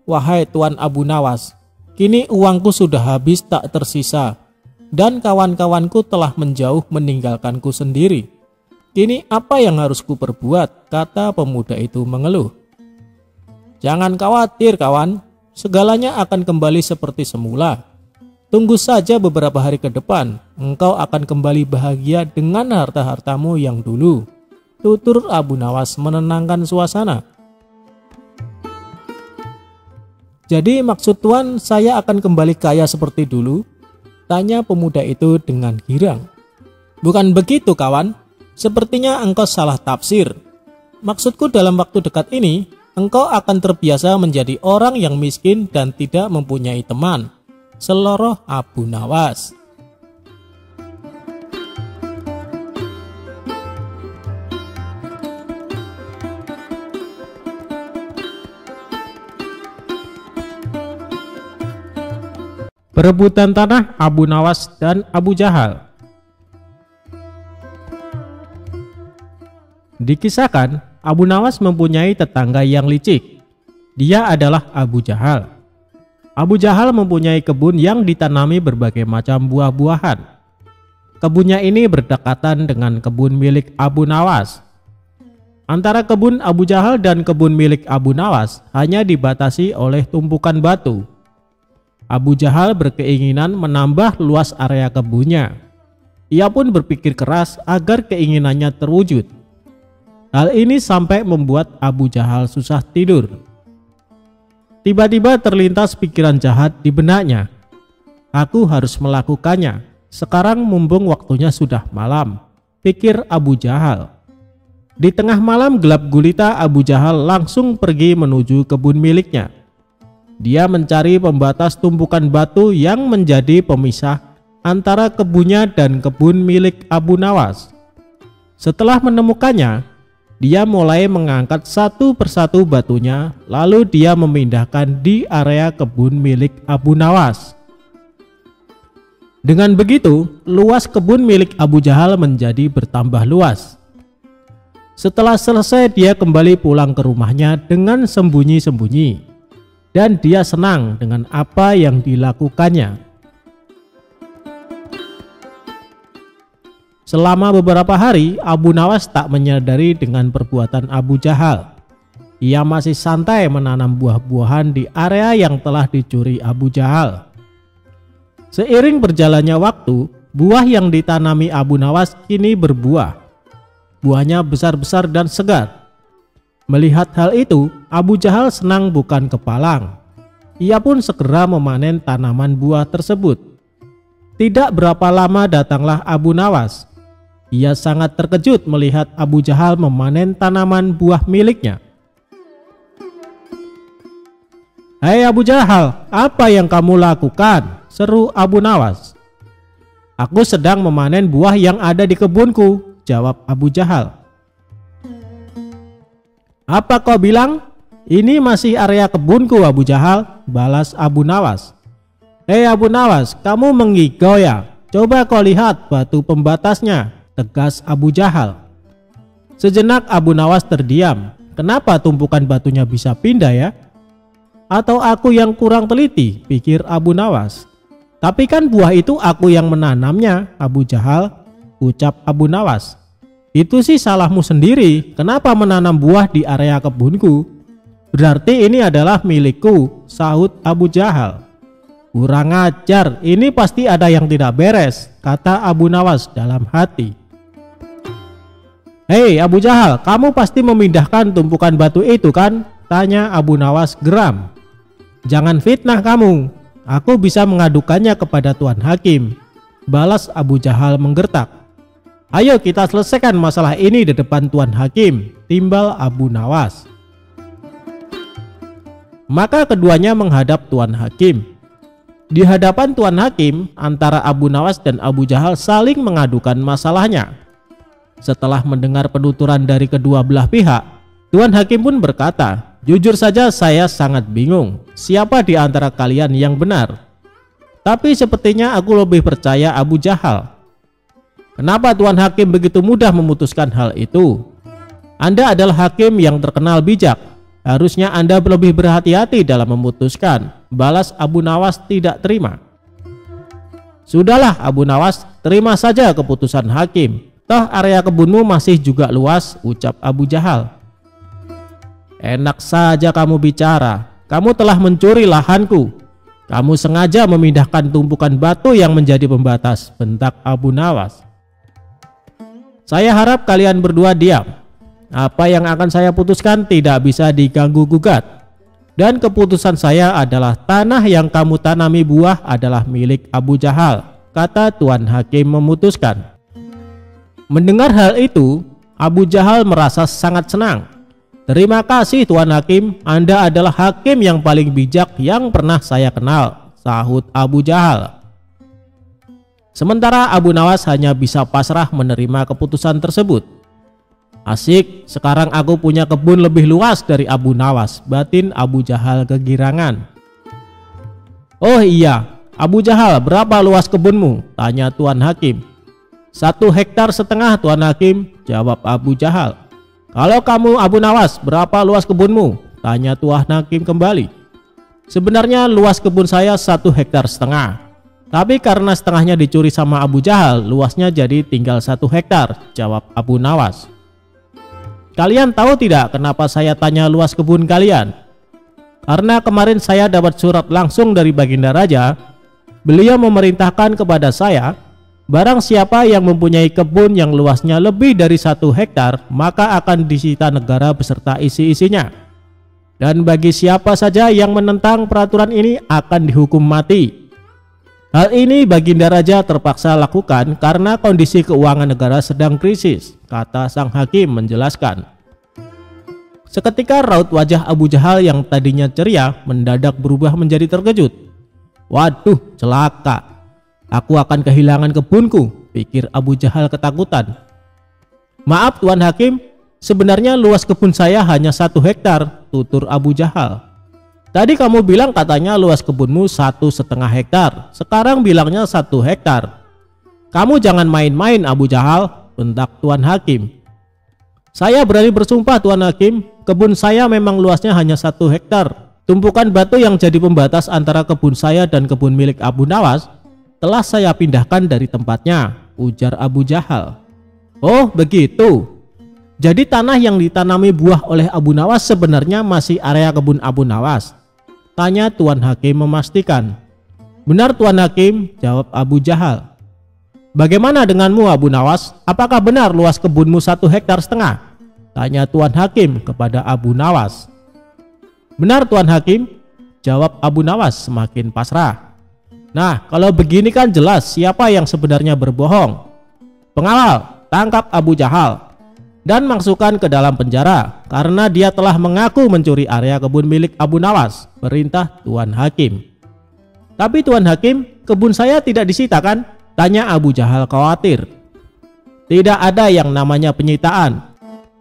"Wahai Tuan Abu Nawas, kini uangku sudah habis tak tersisa, dan kawan-kawanku telah menjauh meninggalkanku sendiri. Kini apa yang harus ku perbuat?" kata pemuda itu mengeluh. "Jangan khawatir kawan, segalanya akan kembali seperti semula. Tunggu saja beberapa hari ke depan, engkau akan kembali bahagia dengan harta-hartamu yang dulu," tutur Abu Nawas menenangkan suasana. "Jadi maksud Tuan saya akan kembali kaya seperti dulu?" tanya pemuda itu dengan girang. "Bukan begitu kawan, sepertinya engkau salah tafsir. Maksudku dalam waktu dekat ini, engkau akan terbiasa menjadi orang yang miskin dan tidak mempunyai teman," seloroh Abu Nawas. Perebutan tanah Abu Nawas dan Abu Jahal. Dikisahkan, Abu Nawas mempunyai tetangga yang licik. Dia adalah Abu Jahal. Abu Jahal mempunyai kebun yang ditanami berbagai macam buah-buahan. Kebunnya ini berdekatan dengan kebun milik Abu Nawas. Antara kebun Abu Jahal dan kebun milik Abu Nawas hanya dibatasi oleh tumpukan batu. Abu Jahal berkeinginan menambah luas area kebunnya. Ia pun berpikir keras agar keinginannya terwujud. Hal ini sampai membuat Abu Jahal susah tidur. Tiba-tiba terlintas pikiran jahat di benaknya. "Aku harus melakukannya. Sekarang mumpung waktunya sudah malam," pikir Abu Jahal. Di tengah malam gelap gulita, Abu Jahal langsung pergi menuju kebun miliknya. Dia mencari pembatas tumpukan batu yang menjadi pemisah antara kebunnya dan kebun milik Abu Nawas. Setelah menemukannya, dia mulai mengangkat satu persatu batunya, lalu dia memindahkan di area kebun milik Abu Nawas. Dengan begitu, luas kebun milik Abu Jahal menjadi bertambah luas. Setelah selesai, dia kembali pulang ke rumahnya dengan sembunyi-sembunyi, dan dia senang dengan apa yang dilakukannya. Selama beberapa hari, Abu Nawas tak menyadari dengan perbuatan Abu Jahal. Ia masih santai menanam buah-buahan di area yang telah dicuri Abu Jahal. Seiring berjalannya waktu, buah yang ditanami Abu Nawas kini berbuah. Buahnya besar-besar dan segar. Melihat hal itu, Abu Jahal senang bukan kepalang. Ia pun segera memanen tanaman buah tersebut. Tidak berapa lama datanglah Abu Nawas. Ia sangat terkejut melihat Abu Jahal memanen tanaman buah miliknya. "Hai Abu Jahal, apa yang kamu lakukan?" seru Abu Nawas. "Aku sedang memanen buah yang ada di kebunku," jawab Abu Jahal. "Apa kau bilang? Ini masih area kebunku Abu Jahal," balas Abu Nawas. "Hei Abu Nawas, kamu mengigau ya? Coba kau lihat batu pembatasnya," tegas Abu Jahal. Sejenak Abu Nawas terdiam. Kenapa tumpukan batunya bisa pindah ya? Atau aku yang kurang teliti, pikir Abu Nawas. Tapi kan buah itu aku yang menanamnya, Abu Jahal, ucap Abu Nawas. Itu sih salahmu sendiri, kenapa menanam buah di area kebunku? Berarti ini adalah milikku, sahut Abu Jahal. Kurang ajar, ini pasti ada yang tidak beres, kata Abu Nawas dalam hati. Hei Abu Jahal, kamu pasti memindahkan tumpukan batu itu kan? Tanya Abu Nawas geram. Jangan fitnah kamu, aku bisa mengadukannya kepada Tuan Hakim, balas Abu Jahal menggertak. Ayo kita selesaikan masalah ini di depan Tuan Hakim, timbal Abu Nawas. Maka keduanya menghadap Tuan Hakim. Di hadapan Tuan Hakim, antara Abu Nawas dan Abu Jahal saling mengadukan masalahnya. Setelah mendengar penuturan dari kedua belah pihak, Tuan Hakim pun berkata, jujur saja saya sangat bingung, siapa di antara kalian yang benar? Tapi sepertinya aku lebih percaya Abu Jahal. Kenapa Tuan Hakim begitu mudah memutuskan hal itu? Anda adalah hakim yang terkenal bijak. Harusnya Anda lebih berhati-hati dalam memutuskan, balas Abu Nawas tidak terima. Sudahlah Abu Nawas, terima saja keputusan hakim. Toh area kebunmu masih juga luas, ucap Abu Jahal. Enak saja kamu bicara, kamu telah mencuri lahanku. Kamu sengaja memindahkan tumpukan batu yang menjadi pembatas, bentak Abu Nawas. Saya harap kalian berdua diam. Apa yang akan saya putuskan tidak bisa diganggu gugat. Dan keputusan saya adalah tanah yang kamu tanami buah adalah milik Abu Jahal, kata Tuan Hakim memutuskan. Mendengar hal itu, Abu Jahal merasa sangat senang. Terima kasih Tuan Hakim, Anda adalah hakim yang paling bijak yang pernah saya kenal, sahut Abu Jahal. Sementara Abu Nawas hanya bisa pasrah menerima keputusan tersebut. Asik, sekarang aku punya kebun lebih luas dari Abu Nawas, batin Abu Jahal kegirangan. Oh iya, Abu Jahal, berapa luas kebunmu? Tanya Tuan Hakim. 1,5 hektar Tuan Hakim, jawab Abu Jahal. Kalau kamu Abu Nawas, berapa luas kebunmu? Tanya Tuan Hakim kembali. Sebenarnya luas kebun saya 1,5 hektar. Tapi karena setengahnya dicuri sama Abu Jahal, luasnya jadi tinggal 1 hektar, jawab Abu Nawas. Kalian tahu tidak kenapa saya tanya luas kebun kalian? Karena kemarin saya dapat surat langsung dari Baginda Raja. Beliau memerintahkan kepada saya, barang siapa yang mempunyai kebun yang luasnya lebih dari 1 hektar, maka akan disita negara beserta isi-isinya. Dan bagi siapa saja yang menentang peraturan ini akan dihukum mati. Hal ini Baginda Raja terpaksa lakukan karena kondisi keuangan negara sedang krisis, kata sang hakim menjelaskan. Seketika raut wajah Abu Jahal yang tadinya ceria mendadak berubah menjadi terkejut. Waduh, celaka. Aku akan kehilangan kebunku, pikir Abu Jahal ketakutan. Maaf Tuan Hakim, sebenarnya luas kebun saya hanya 1 hektar, tutur Abu Jahal. Tadi kamu bilang katanya luas kebunmu 1,5 hektar, sekarang bilangnya 1 hektar. Kamu jangan main-main Abu Jahal, bentak Tuan Hakim. Saya berani bersumpah Tuan Hakim, kebun saya memang luasnya hanya 1 hektar. Tumpukan batu yang jadi pembatas antara kebun saya dan kebun milik Abu Nawas telah saya pindahkan dari tempatnya, ujar Abu Jahal. Oh begitu. Jadi tanah yang ditanami buah oleh Abu Nawas sebenarnya masih area kebun Abu Nawas, tanya Tuan Hakim memastikan. Benar Tuan Hakim, jawab Abu Jahal. Bagaimana denganmu Abu Nawas? Apakah benar luas kebunmu 1,5 hektar? Tanya Tuan Hakim kepada Abu Nawas. Benar Tuan Hakim, jawab Abu Nawas semakin pasrah. Nah kalau begini kan jelas siapa yang sebenarnya berbohong. Pengawal, tangkap Abu Jahal dan masukkan ke dalam penjara karena dia telah mengaku mencuri area kebun milik Abu Nawas, perintah Tuan Hakim. Tapi Tuan Hakim, kebun saya tidak disita kan? Tanya Abu Jahal khawatir. Tidak ada yang namanya penyitaan.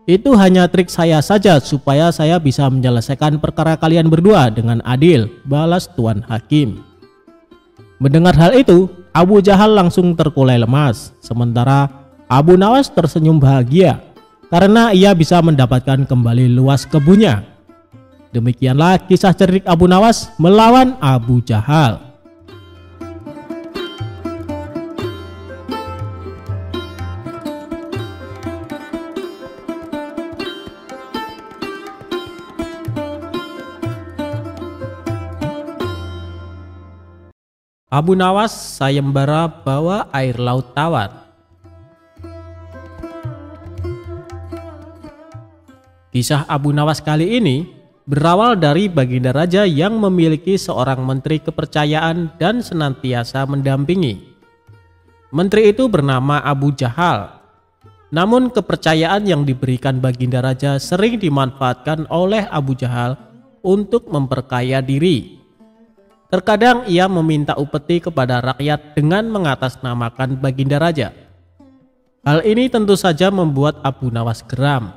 Itu hanya trik saya saja supaya saya bisa menyelesaikan perkara kalian berdua dengan adil, balas Tuan Hakim. Mendengar hal itu, Abu Jahal langsung terkulai lemas, sementara Abu Nawas tersenyum bahagia karena ia bisa mendapatkan kembali luas kebunnya. Demikianlah kisah cerdik Abu Nawas melawan Abu Jahal. Abu Nawas sayembara bawa air laut tawar. Kisah Abu Nawas kali ini berawal dari Baginda Raja yang memiliki seorang menteri kepercayaan dan senantiasa mendampingi. Menteri itu bernama Abu Jahal. Namun kepercayaan yang diberikan Baginda Raja sering dimanfaatkan oleh Abu Jahal untuk memperkaya diri. Terkadang ia meminta upeti kepada rakyat dengan mengatasnamakan Baginda Raja. Hal ini tentu saja membuat Abu Nawas geram,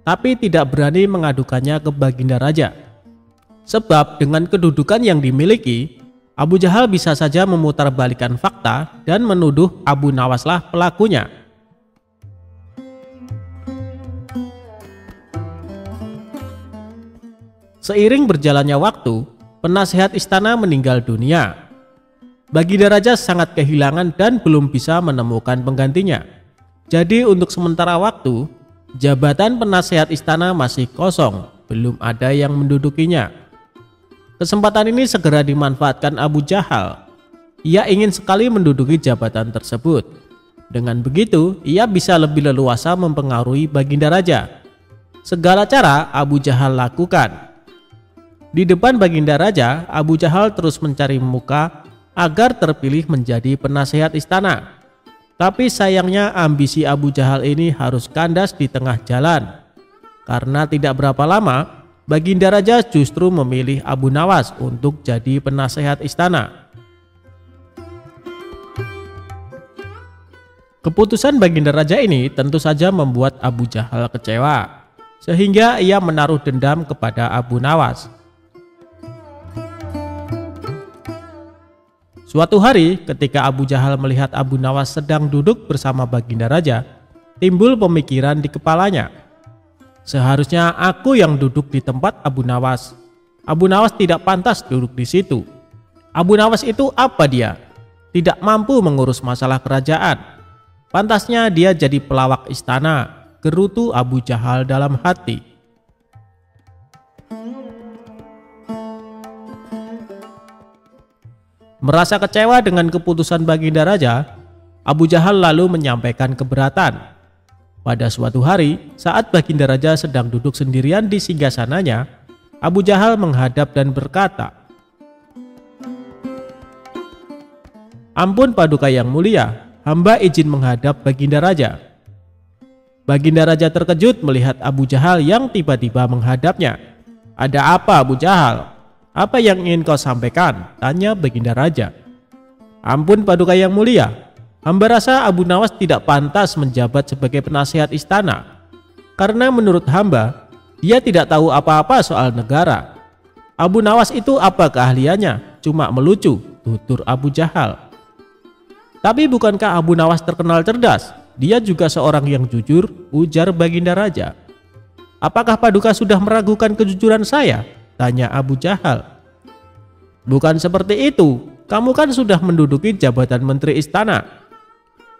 tapi tidak berani mengadukannya ke Baginda Raja. Sebab dengan kedudukan yang dimiliki, Abu Jahal bisa saja memutarbalikkan fakta dan menuduh Abu Nawaslah pelakunya. Seiring berjalannya waktu, penasehat istana meninggal dunia. Baginda Raja sangat kehilangan dan belum bisa menemukan penggantinya. Jadi untuk sementara waktu, jabatan penasehat istana masih kosong, belum ada yang mendudukinya. Kesempatan ini segera dimanfaatkan Abu Jahal. Ia ingin sekali menduduki jabatan tersebut. Dengan begitu, ia bisa lebih leluasa mempengaruhi Baginda Raja. Segala cara Abu Jahal lakukan. Di depan Baginda Raja, Abu Jahal terus mencari muka agar terpilih menjadi penasehat istana. Tapi sayangnya ambisi Abu Jahal ini harus kandas di tengah jalan. Karena tidak berapa lama, Baginda Raja justru memilih Abu Nawas untuk jadi penasehat istana. Keputusan Baginda Raja ini tentu saja membuat Abu Jahal kecewa, sehingga ia menaruh dendam kepada Abu Nawas. Suatu hari ketika Abu Jahal melihat Abu Nawas sedang duduk bersama Baginda Raja, timbul pemikiran di kepalanya. Seharusnya aku yang duduk di tempat Abu Nawas. Abu Nawas tidak pantas duduk di situ. Abu Nawas itu apa dia? Tidak mampu mengurus masalah kerajaan. Pantasnya dia jadi pelawak istana, gerutu Abu Jahal dalam hati. Merasa kecewa dengan keputusan Baginda Raja, Abu Jahal lalu menyampaikan keberatan. Pada suatu hari, saat Baginda Raja sedang duduk sendirian di singgasananya, Abu Jahal menghadap dan berkata, "Ampun Paduka yang mulia, hamba izin menghadap Baginda Raja." Baginda Raja terkejut melihat Abu Jahal yang tiba-tiba menghadapnya. "Ada apa Abu Jahal? Apa yang ingin kau sampaikan?" tanya Baginda Raja. "Ampun Paduka yang mulia, hamba rasa Abu Nawas tidak pantas menjabat sebagai penasehat istana. Karena menurut hamba, dia tidak tahu apa-apa soal negara." "Abu Nawas itu apa keahliannya? Cuma melucu," tutur Abu Jahal. "Tapi bukankah Abu Nawas terkenal cerdas? Dia juga seorang yang jujur," ujar Baginda Raja. "Apakah Paduka sudah meragukan kejujuran saya?" tanya Abu Jahal. "Bukan seperti itu, kamu kan sudah menduduki jabatan menteri istana.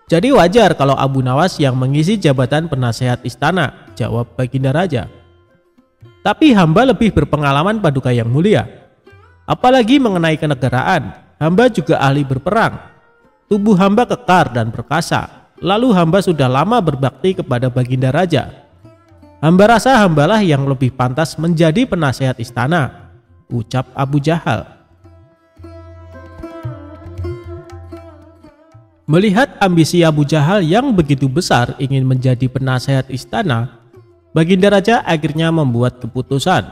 Jadi wajar kalau Abu Nawas yang mengisi jabatan penasehat istana," jawab Baginda Raja. "Tapi hamba lebih berpengalaman Paduka yang mulia. Apalagi mengenai kenegaraan, hamba juga ahli berperang. Tubuh hamba kekar dan perkasa. Lalu hamba sudah lama berbakti kepada Baginda Raja. Hamba rasa hambalah yang lebih pantas menjadi penasehat istana," ucap Abu Jahal. Melihat ambisi Abu Jahal yang begitu besar ingin menjadi penasehat istana, Baginda Raja akhirnya membuat keputusan.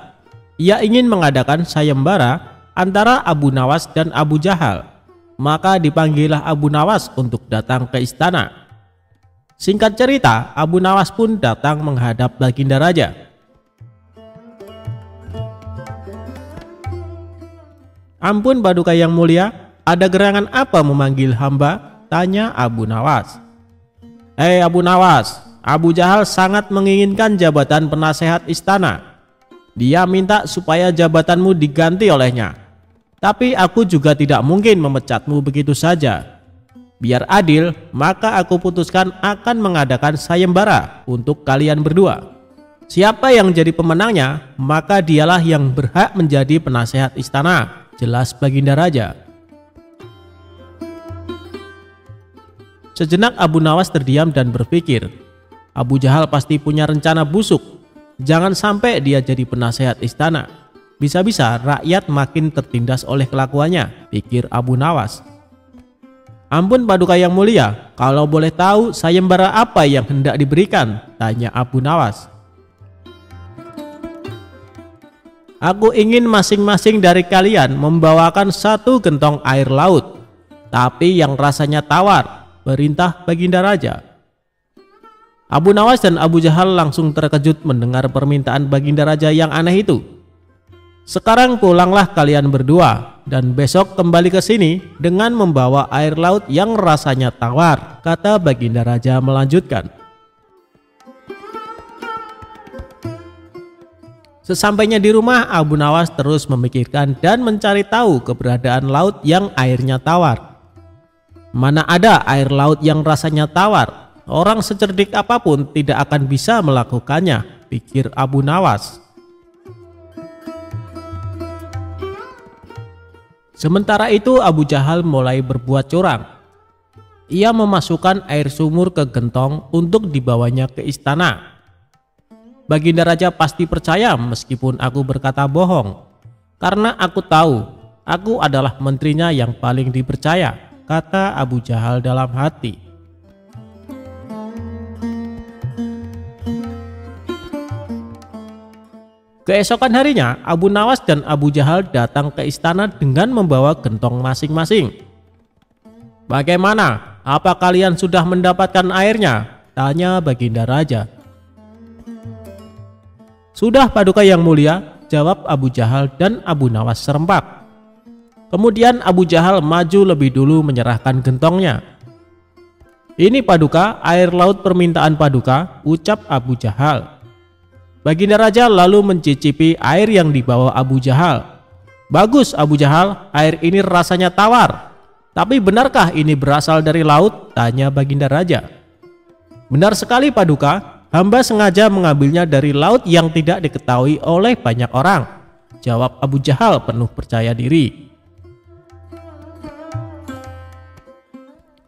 Ia ingin mengadakan sayembara antara Abu Nawas dan Abu Jahal. Maka dipanggillah Abu Nawas untuk datang ke istana. Singkat cerita, Abu Nawas pun datang menghadap Baginda Raja. "Ampun Paduka yang mulia, ada gerangan apa memanggil hamba?" tanya Abu Nawas. "Hei Abu Nawas, Abu Jahal sangat menginginkan jabatan penasehat istana. Dia minta supaya jabatanmu diganti olehnya. Tapi aku juga tidak mungkin memecatmu begitu saja. Biar adil, maka aku putuskan akan mengadakan sayembara untuk kalian berdua. Siapa yang jadi pemenangnya, maka dialah yang berhak menjadi penasehat istana," jelas Baginda Raja. Sejenak Abu Nawas terdiam dan berpikir, Abu Jahal pasti punya rencana busuk. Jangan sampai dia jadi penasehat istana. Bisa-bisa rakyat makin tertindas oleh kelakuannya, pikir Abu Nawas. Ampun Paduka yang mulia, kalau boleh tahu sayembara apa yang hendak diberikan? Tanya Abu Nawas. Aku ingin masing-masing dari kalian membawakan 1 gentong air laut, tapi yang rasanya tawar, perintah Baginda Raja. Abu Nawas dan Abu Jahal langsung terkejut mendengar permintaan Baginda Raja yang aneh itu. Sekarang pulanglah kalian berdua dan besok kembali ke sini dengan membawa air laut yang rasanya tawar, kata Baginda Raja melanjutkan. Sesampainya di rumah, Abu Nawas terus memikirkan dan mencari tahu keberadaan laut yang airnya tawar. Mana ada air laut yang rasanya tawar? Orang secerdik apapun tidak akan bisa melakukannya, pikir Abu Nawas. Sementara itu Abu Jahal mulai berbuat curang. Ia memasukkan air sumur ke gentong untuk dibawanya ke istana. Baginda Raja pasti percaya meskipun aku berkata bohong, karena aku tahu aku adalah menterinya yang paling dipercaya, kata Abu Jahal dalam hati. Keesokan harinya, Abu Nawas dan Abu Jahal datang ke istana dengan membawa gentong masing-masing. Bagaimana? Apa kalian sudah mendapatkan airnya? Tanya Baginda Raja. Sudah Paduka yang mulia, jawab Abu Jahal dan Abu Nawas serempak. Kemudian Abu Jahal maju lebih dulu menyerahkan gentongnya. Ini Paduka, air laut permintaan Paduka, ucap Abu Jahal. Baginda Raja lalu mencicipi air yang dibawa Abu Jahal. Bagus Abu Jahal, air ini rasanya tawar. Tapi benarkah ini berasal dari laut? Tanya Baginda Raja. Benar sekali Paduka. Hamba sengaja mengambilnya dari laut yang tidak diketahui oleh banyak orang, jawab Abu Jahal penuh percaya diri.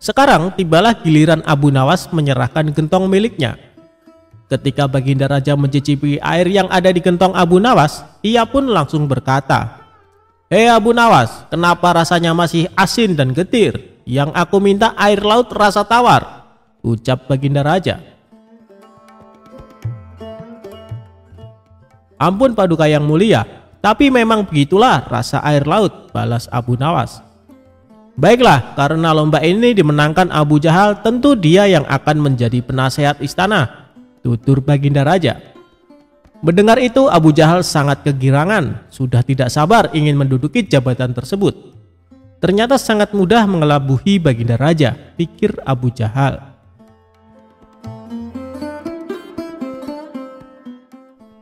Sekarang tibalah giliran Abu Nawas menyerahkan gentong miliknya. Ketika Baginda Raja mencicipi air yang ada di gentong Abu Nawas, ia pun langsung berkata, "Hei Abu Nawas, kenapa rasanya masih asin dan getir? Yang aku minta air laut rasa tawar," ucap Baginda Raja. Ampun Paduka yang mulia, tapi memang begitulah rasa air laut, balas Abu Nawas. Baiklah, karena lomba ini dimenangkan Abu Jahal, tentu dia yang akan menjadi penasehat istana, tutur Baginda Raja. Mendengar itu Abu Jahal sangat kegirangan, sudah tidak sabar ingin menduduki jabatan tersebut. Ternyata sangat mudah mengelabuhi Baginda Raja, pikir Abu Jahal.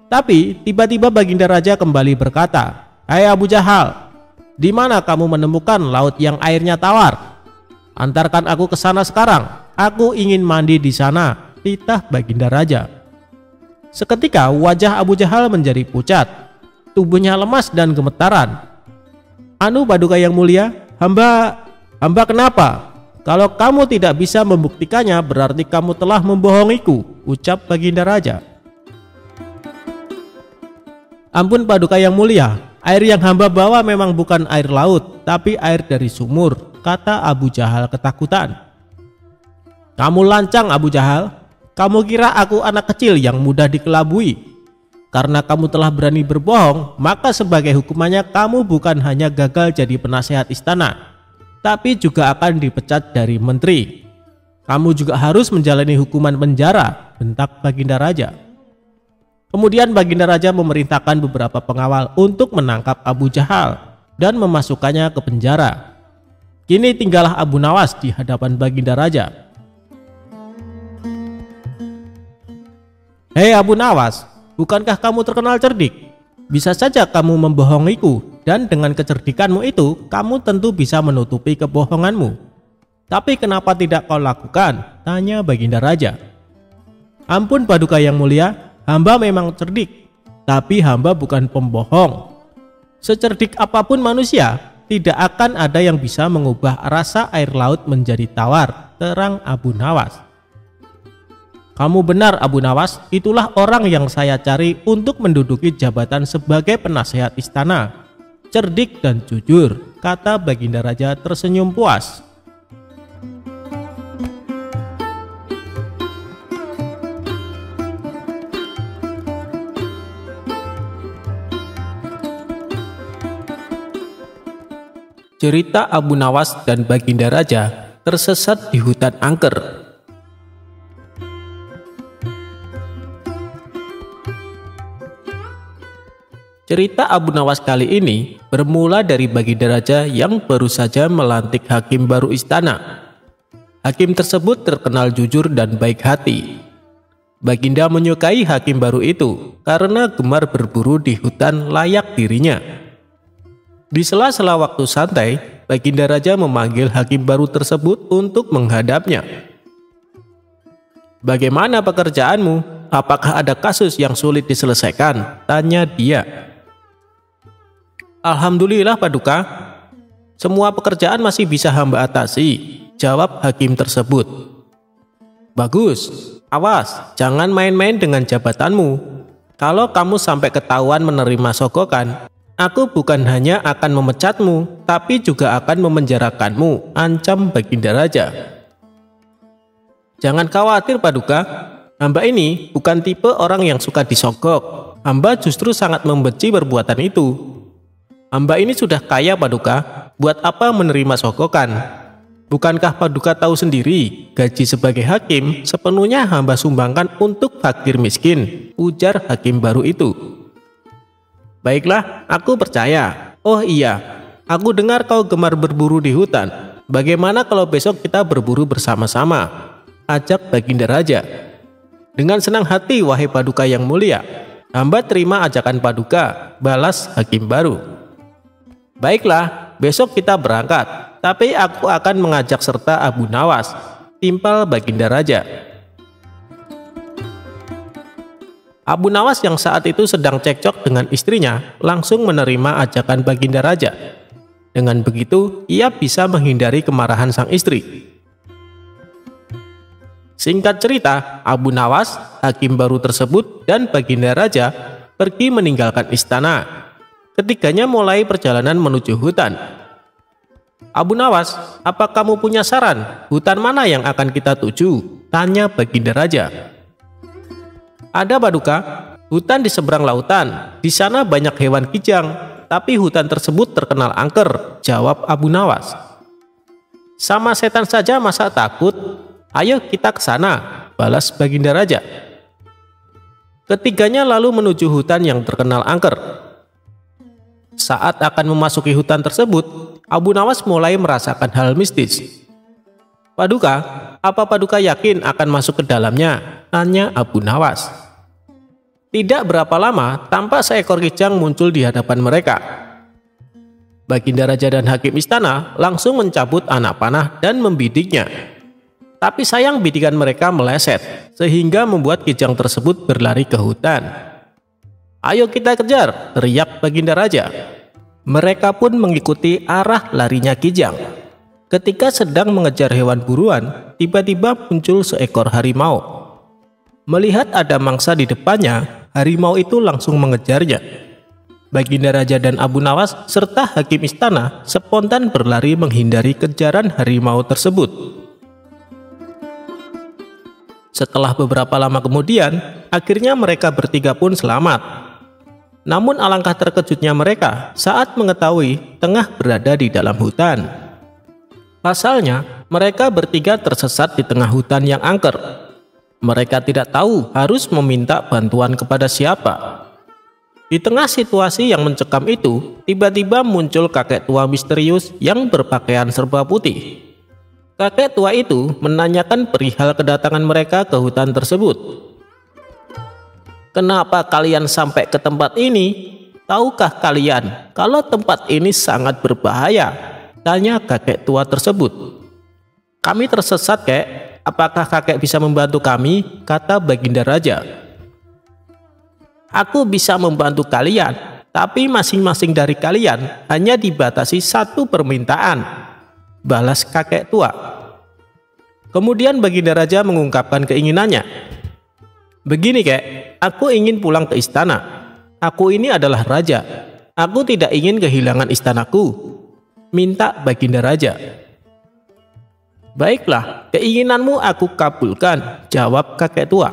Tapi tiba-tiba Baginda Raja kembali berkata, "Hai Abu Jahal, di mana kamu menemukan laut yang airnya tawar? Antarkan aku ke sana sekarang. Aku ingin mandi di sana," titah Baginda Raja. Seketika wajah Abu Jahal menjadi pucat, tubuhnya lemas dan gemetaran. "Anu Paduka yang mulia, hamba kenapa? Kalau kamu tidak bisa membuktikannya, berarti kamu telah membohongiku," ucap Baginda Raja. "Ampun Paduka yang mulia, air yang hamba bawa memang bukan air laut, tapi air dari sumur," kata Abu Jahal ketakutan. "Kamu lancang Abu Jahal, kamu kira aku anak kecil yang mudah dikelabui? Karena kamu telah berani berbohong, maka sebagai hukumannya kamu bukan hanya gagal jadi penasehat istana, tapi juga akan dipecat dari menteri. Kamu juga harus menjalani hukuman penjara," bentak Baginda Raja. Kemudian Baginda Raja memerintahkan beberapa pengawal untuk menangkap Abu Jahal dan memasukkannya ke penjara. Kini tinggallah Abu Nawas di hadapan Baginda Raja. "Hei Abu Nawas, bukankah kamu terkenal cerdik? Bisa saja kamu membohongiku, dan dengan kecerdikanmu itu kamu tentu bisa menutupi kebohonganmu. Tapi kenapa tidak kau lakukan?" tanya Baginda Raja. "Ampun Paduka yang mulia, hamba memang cerdik, tapi hamba bukan pembohong. Secerdik apapun manusia, tidak akan ada yang bisa mengubah rasa air laut menjadi tawar, terang Abu Nawas. Kamu benar Abu Nawas, itulah orang yang saya cari untuk menduduki jabatan sebagai penasehat istana. Cerdik dan jujur, kata Baginda Raja tersenyum puas. Cerita Abu Nawas dan Baginda Raja tersesat di hutan angker. Cerita Abu Nawas kali ini bermula dari Baginda Raja yang baru saja melantik hakim baru istana. Hakim tersebut terkenal jujur dan baik hati. Baginda menyukai hakim baru itu karena gemar berburu di hutan layak dirinya. Di sela-sela waktu santai, Baginda Raja memanggil hakim baru tersebut untuk menghadapnya. "Bagaimana pekerjaanmu? Apakah ada kasus yang sulit diselesaikan?" tanya dia. "Alhamdulillah Paduka, semua pekerjaan masih bisa hamba atasi," jawab hakim tersebut. "Bagus, awas, jangan main-main dengan jabatanmu. Kalau kamu sampai ketahuan menerima sogokan, aku bukan hanya akan memecatmu, tapi juga akan memenjarakanmu," ancam Baginda Raja. "Jangan khawatir Paduka, hamba ini bukan tipe orang yang suka disogok. Hamba justru sangat membenci perbuatan itu. Hamba ini sudah kaya Paduka, buat apa menerima sogokan? Bukankah Paduka tahu sendiri, gaji sebagai hakim sepenuhnya hamba sumbangkan untuk fakir miskin," ujar hakim baru itu. "Baiklah, aku percaya. Oh iya, aku dengar kau gemar berburu di hutan. Bagaimana kalau besok kita berburu bersama-sama?" ajak Baginda Raja. "Dengan senang hati wahai Paduka yang mulia. Hamba terima ajakan Paduka," balas hakim baru. "Baiklah, besok kita berangkat, tapi aku akan mengajak serta Abu Nawas," timpal Baginda Raja. Abu Nawas yang saat itu sedang cekcok dengan istrinya langsung menerima ajakan Baginda Raja. Dengan begitu, ia bisa menghindari kemarahan sang istri. Singkat cerita, Abu Nawas, hakim baru tersebut, dan Baginda Raja pergi meninggalkan istana. Ketiganya mulai perjalanan menuju hutan. "Abu Nawas, apa kamu punya saran? Hutan mana yang akan kita tuju?" tanya Baginda Raja. "Ada Paduka, hutan di seberang lautan. Di sana banyak hewan kijang, tapi hutan tersebut terkenal angker," jawab Abu Nawas. "Sama setan saja masa takut? Ayo kita ke sana," balas Baginda Raja. Ketiganya lalu menuju hutan yang terkenal angker. Saat akan memasuki hutan tersebut, Abu Nawas mulai merasakan hal mistis. "Paduka, apa Paduka yakin akan masuk ke dalamnya?" tanya Abu Nawas. Tidak berapa lama, tampak seekor kijang muncul di hadapan mereka. Baginda Raja dan hakim istana langsung mencabut anak panah dan membidiknya. Tapi sayang bidikan mereka meleset, sehingga membuat kijang tersebut berlari ke hutan. "Ayo kita kejar!" teriak Baginda Raja. Mereka pun mengikuti arah larinya kijang. Ketika sedang mengejar hewan buruan, tiba-tiba muncul seekor harimau. Melihat ada mangsa di depannya, harimau itu langsung mengejarnya. Baginda Raja dan Abu Nawas serta hakim istana spontan berlari menghindari kejaran harimau tersebut. Setelah beberapa lama kemudian, akhirnya mereka bertiga pun selamat. Namun alangkah terkejutnya mereka saat mengetahui tengah berada di dalam hutan. Pasalnya, mereka bertiga tersesat di tengah hutan yang angker. Mereka tidak tahu harus meminta bantuan kepada siapa. Di tengah situasi yang mencekam itu, tiba-tiba muncul kakek tua misterius yang berpakaian serba putih. Kakek tua itu menanyakan perihal kedatangan mereka ke hutan tersebut. "Kenapa kalian sampai ke tempat ini? Tahukah kalian kalau tempat ini sangat berbahaya?" tanya kakek tua tersebut. "Kami tersesat, Kek. Apakah kakek bisa membantu kami?" kata Baginda Raja. "Aku bisa membantu kalian, tapi masing-masing dari kalian hanya dibatasi satu permintaan," balas kakek tua. Kemudian Baginda Raja mengungkapkan keinginannya. "Begini kek, aku ingin pulang ke istana. Aku ini adalah raja. Aku tidak ingin kehilangan istanaku," minta Baginda Raja. "Baiklah, keinginanmu aku kabulkan," jawab kakek tua.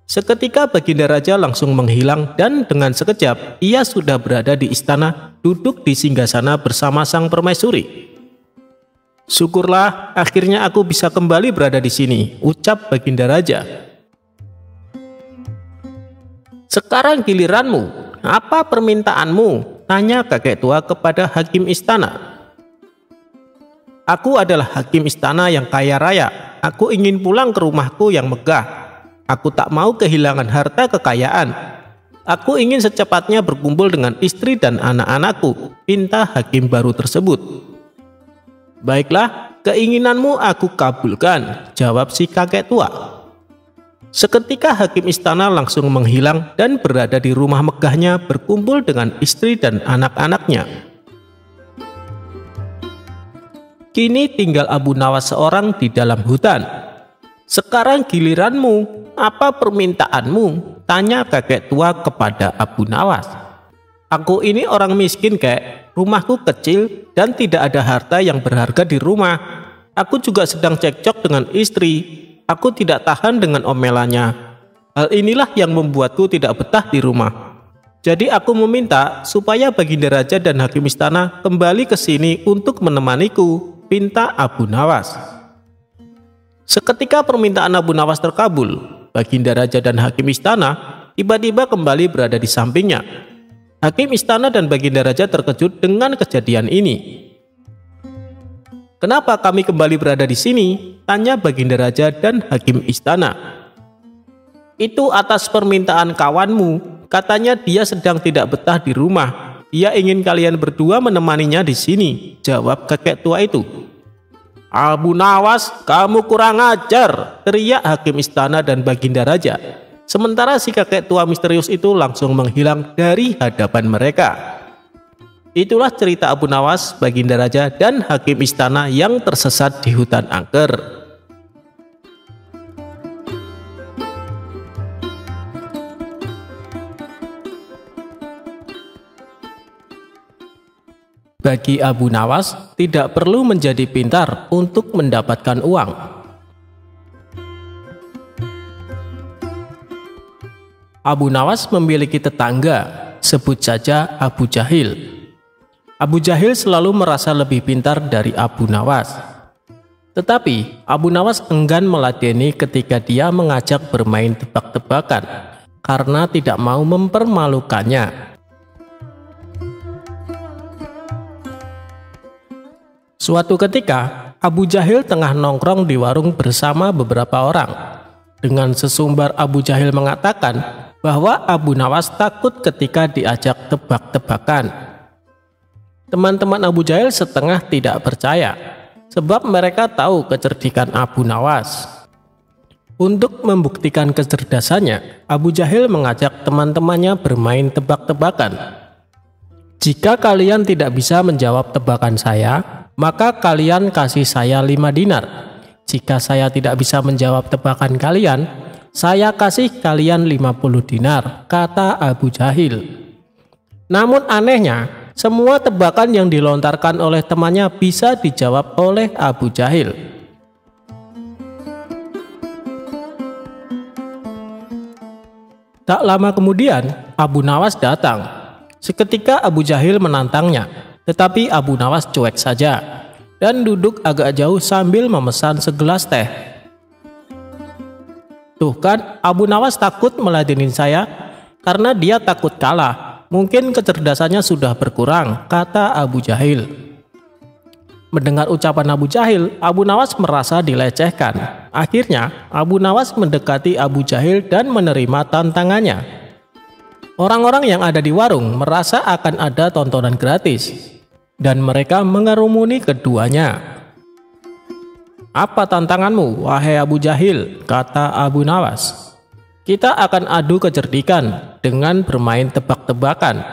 Seketika Baginda Raja langsung menghilang dan dengan sekejap ia sudah berada di istana, duduk di singgasana bersama sang permaisuri. "Syukurlah, akhirnya aku bisa kembali berada di sini," ucap Baginda Raja. "Sekarang giliranmu, apa permintaanmu?" tanya kakek tua kepada hakim istana. "Aku adalah hakim istana yang kaya raya. Aku ingin pulang ke rumahku yang megah. Aku tak mau kehilangan harta kekayaan. Aku ingin secepatnya berkumpul dengan istri dan anak-anakku," pinta hakim baru tersebut. "Baiklah, keinginanmu aku kabulkan," jawab si kakek tua. Seketika hakim istana langsung menghilang dan berada di rumah megahnya berkumpul dengan istri dan anak-anaknya. Kini tinggal Abu Nawas seorang di dalam hutan. "Sekarang giliranmu, apa permintaanmu?" tanya kakek tua kepada Abu Nawas. "Aku ini orang miskin kek, rumahku kecil dan tidak ada harta yang berharga di rumah. Aku juga sedang cekcok dengan istri. Aku tidak tahan dengan omelannya. Hal inilah yang membuatku tidak betah di rumah. Jadi aku meminta supaya Baginda Raja dan hakim istana kembali ke sini untuk menemaniku," pinta Abu Nawas. Seketika permintaan Abu Nawas terkabul, Baginda Raja dan hakim istana tiba-tiba kembali berada di sampingnya. Hakim istana dan Baginda Raja terkejut dengan kejadian ini. "Kenapa kami kembali berada di sini?" tanya Baginda Raja dan hakim istana. "Itu atas permintaan kawanmu. Katanya dia sedang tidak betah di rumah. Dia ingin kalian berdua menemaninya di sini," jawab kakek tua itu. "Abu Nawas, kamu kurang ajar!" teriak hakim istana dan Baginda Raja. Sementara si kakek tua misterius itu langsung menghilang dari hadapan mereka. Itulah cerita Abu Nawas, Baginda Raja, dan hakim istana yang tersesat di hutan angker. Bagi Abu Nawas, tidak perlu menjadi pintar untuk mendapatkan uang. Abu Nawas memiliki tetangga, sebut saja Abu Jahil. Abu Jahil selalu merasa lebih pintar dari Abu Nawas. Tetapi Abu Nawas enggan meladeni ketika dia mengajak bermain tebak-tebakan karena tidak mau mempermalukannya. Suatu ketika, Abu Jahil tengah nongkrong di warung bersama beberapa orang. Dengan sesumbar Abu Jahil mengatakan bahwa Abu Nawas takut ketika diajak tebak-tebakan. Teman-teman Abu Jahil setengah tidak percaya, sebab mereka tahu kecerdikan Abu Nawas. Untuk membuktikan kecerdasannya, Abu Jahil mengajak teman-temannya bermain tebak-tebakan. "Jika kalian tidak bisa menjawab tebakan saya, maka kalian kasih saya 5 dinar. Jika saya tidak bisa menjawab tebakan kalian, saya kasih kalian 50 dinar, kata Abu Jahil. Namun anehnya, semua tebakan yang dilontarkan oleh temannya bisa dijawab oleh Abu Jahil. Tak lama kemudian, Abu Nawas datang. Seketika Abu Jahil menantangnya, tetapi Abu Nawas cuek saja dan duduk agak jauh sambil memesan segelas teh. "Tuh kan, Abu Nawas takut meladenin saya karena dia takut kalah. Mungkin kecerdasannya sudah berkurang," kata Abu Jahil. Mendengar ucapan Abu Jahil, Abu Nawas merasa dilecehkan. Akhirnya, Abu Nawas mendekati Abu Jahil dan menerima tantangannya. Orang-orang yang ada di warung merasa akan ada tontonan gratis, dan mereka mengerumuni keduanya. "Apa tantanganmu, wahai Abu Jahil?" kata Abu Nawas. "Kita akan adu kecerdikan dengan bermain tebak-tebakan.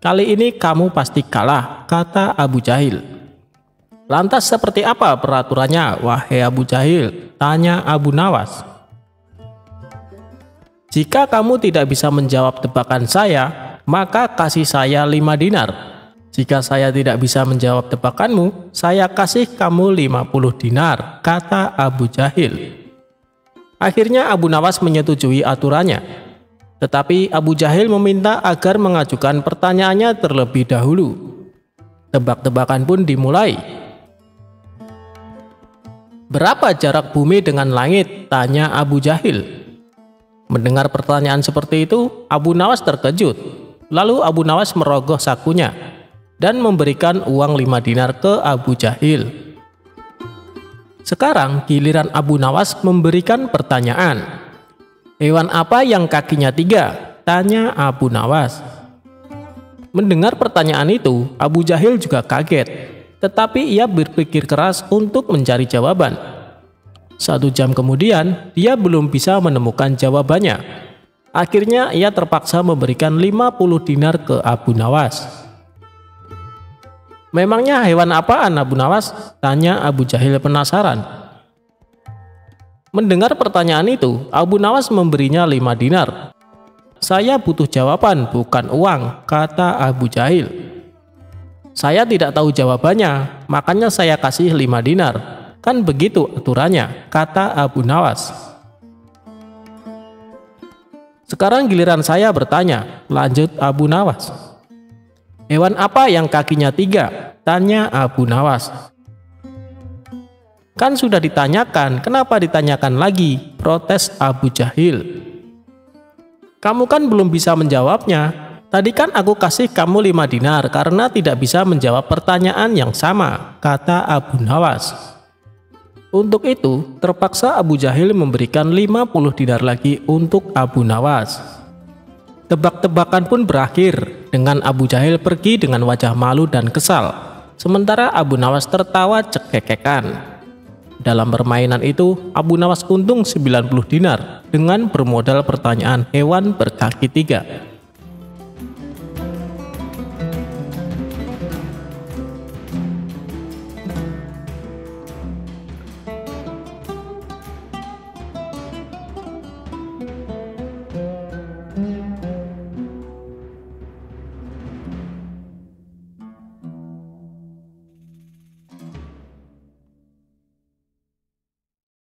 Kali ini kamu pasti kalah, kata Abu Jahil. Lantas seperti apa peraturannya, wahai Abu Jahil? Tanya Abu Nawas. Jika kamu tidak bisa menjawab tebakan saya, maka kasih saya 5 dinar. Jika saya tidak bisa menjawab tebakanmu, saya kasih kamu 50 dinar, kata Abu Jahil. Akhirnya Abu Nawas menyetujui aturannya. Tetapi Abu Jahil meminta agar mengajukan pertanyaannya terlebih dahulu. Tebak-tebakan pun dimulai. Berapa jarak bumi dengan langit? Tanya Abu Jahil. Mendengar pertanyaan seperti itu, Abu Nawas terkejut. Lalu Abu Nawas merogoh sakunya dan memberikan uang 5 dinar ke Abu Jahil. Sekarang giliran Abu Nawas memberikan pertanyaan. Hewan apa yang kakinya 3? Tanya Abu Nawas. Mendengar pertanyaan itu, Abu Jahil juga kaget, tetapi ia berpikir keras untuk mencari jawaban. 1 jam kemudian, dia belum bisa menemukan jawabannya. Akhirnya ia terpaksa memberikan 50 dinar ke Abu Nawas. Memangnya hewan apaan, Abu Nawas? Tanya Abu Jahil penasaran. Mendengar pertanyaan itu, Abu Nawas memberinya 5 dinar. Saya butuh jawaban, bukan uang, kata Abu Jahil. Saya tidak tahu jawabannya, makanya saya kasih 5 dinar. Kan begitu aturannya, kata Abu Nawas. Sekarang giliran saya bertanya, lanjut Abu Nawas. Hewan apa yang kakinya 3? Tanya Abu Nawas. Kan sudah ditanyakan, kenapa ditanyakan lagi? Protes Abu Jahil. Kamu kan belum bisa menjawabnya. Tadi kan aku kasih kamu 5 dinar karena tidak bisa menjawab pertanyaan yang sama, kata Abu Nawas. Untuk itu, terpaksa Abu Jahil memberikan 50 dinar lagi untuk Abu Nawas. Tebak-tebakan pun berakhir dengan Abu Jahil pergi dengan wajah malu dan kesal. Sementara Abu Nawas tertawa cekekekan. Dalam permainan itu, Abu Nawas untung 90 dinar dengan bermodal pertanyaan hewan berkaki 3.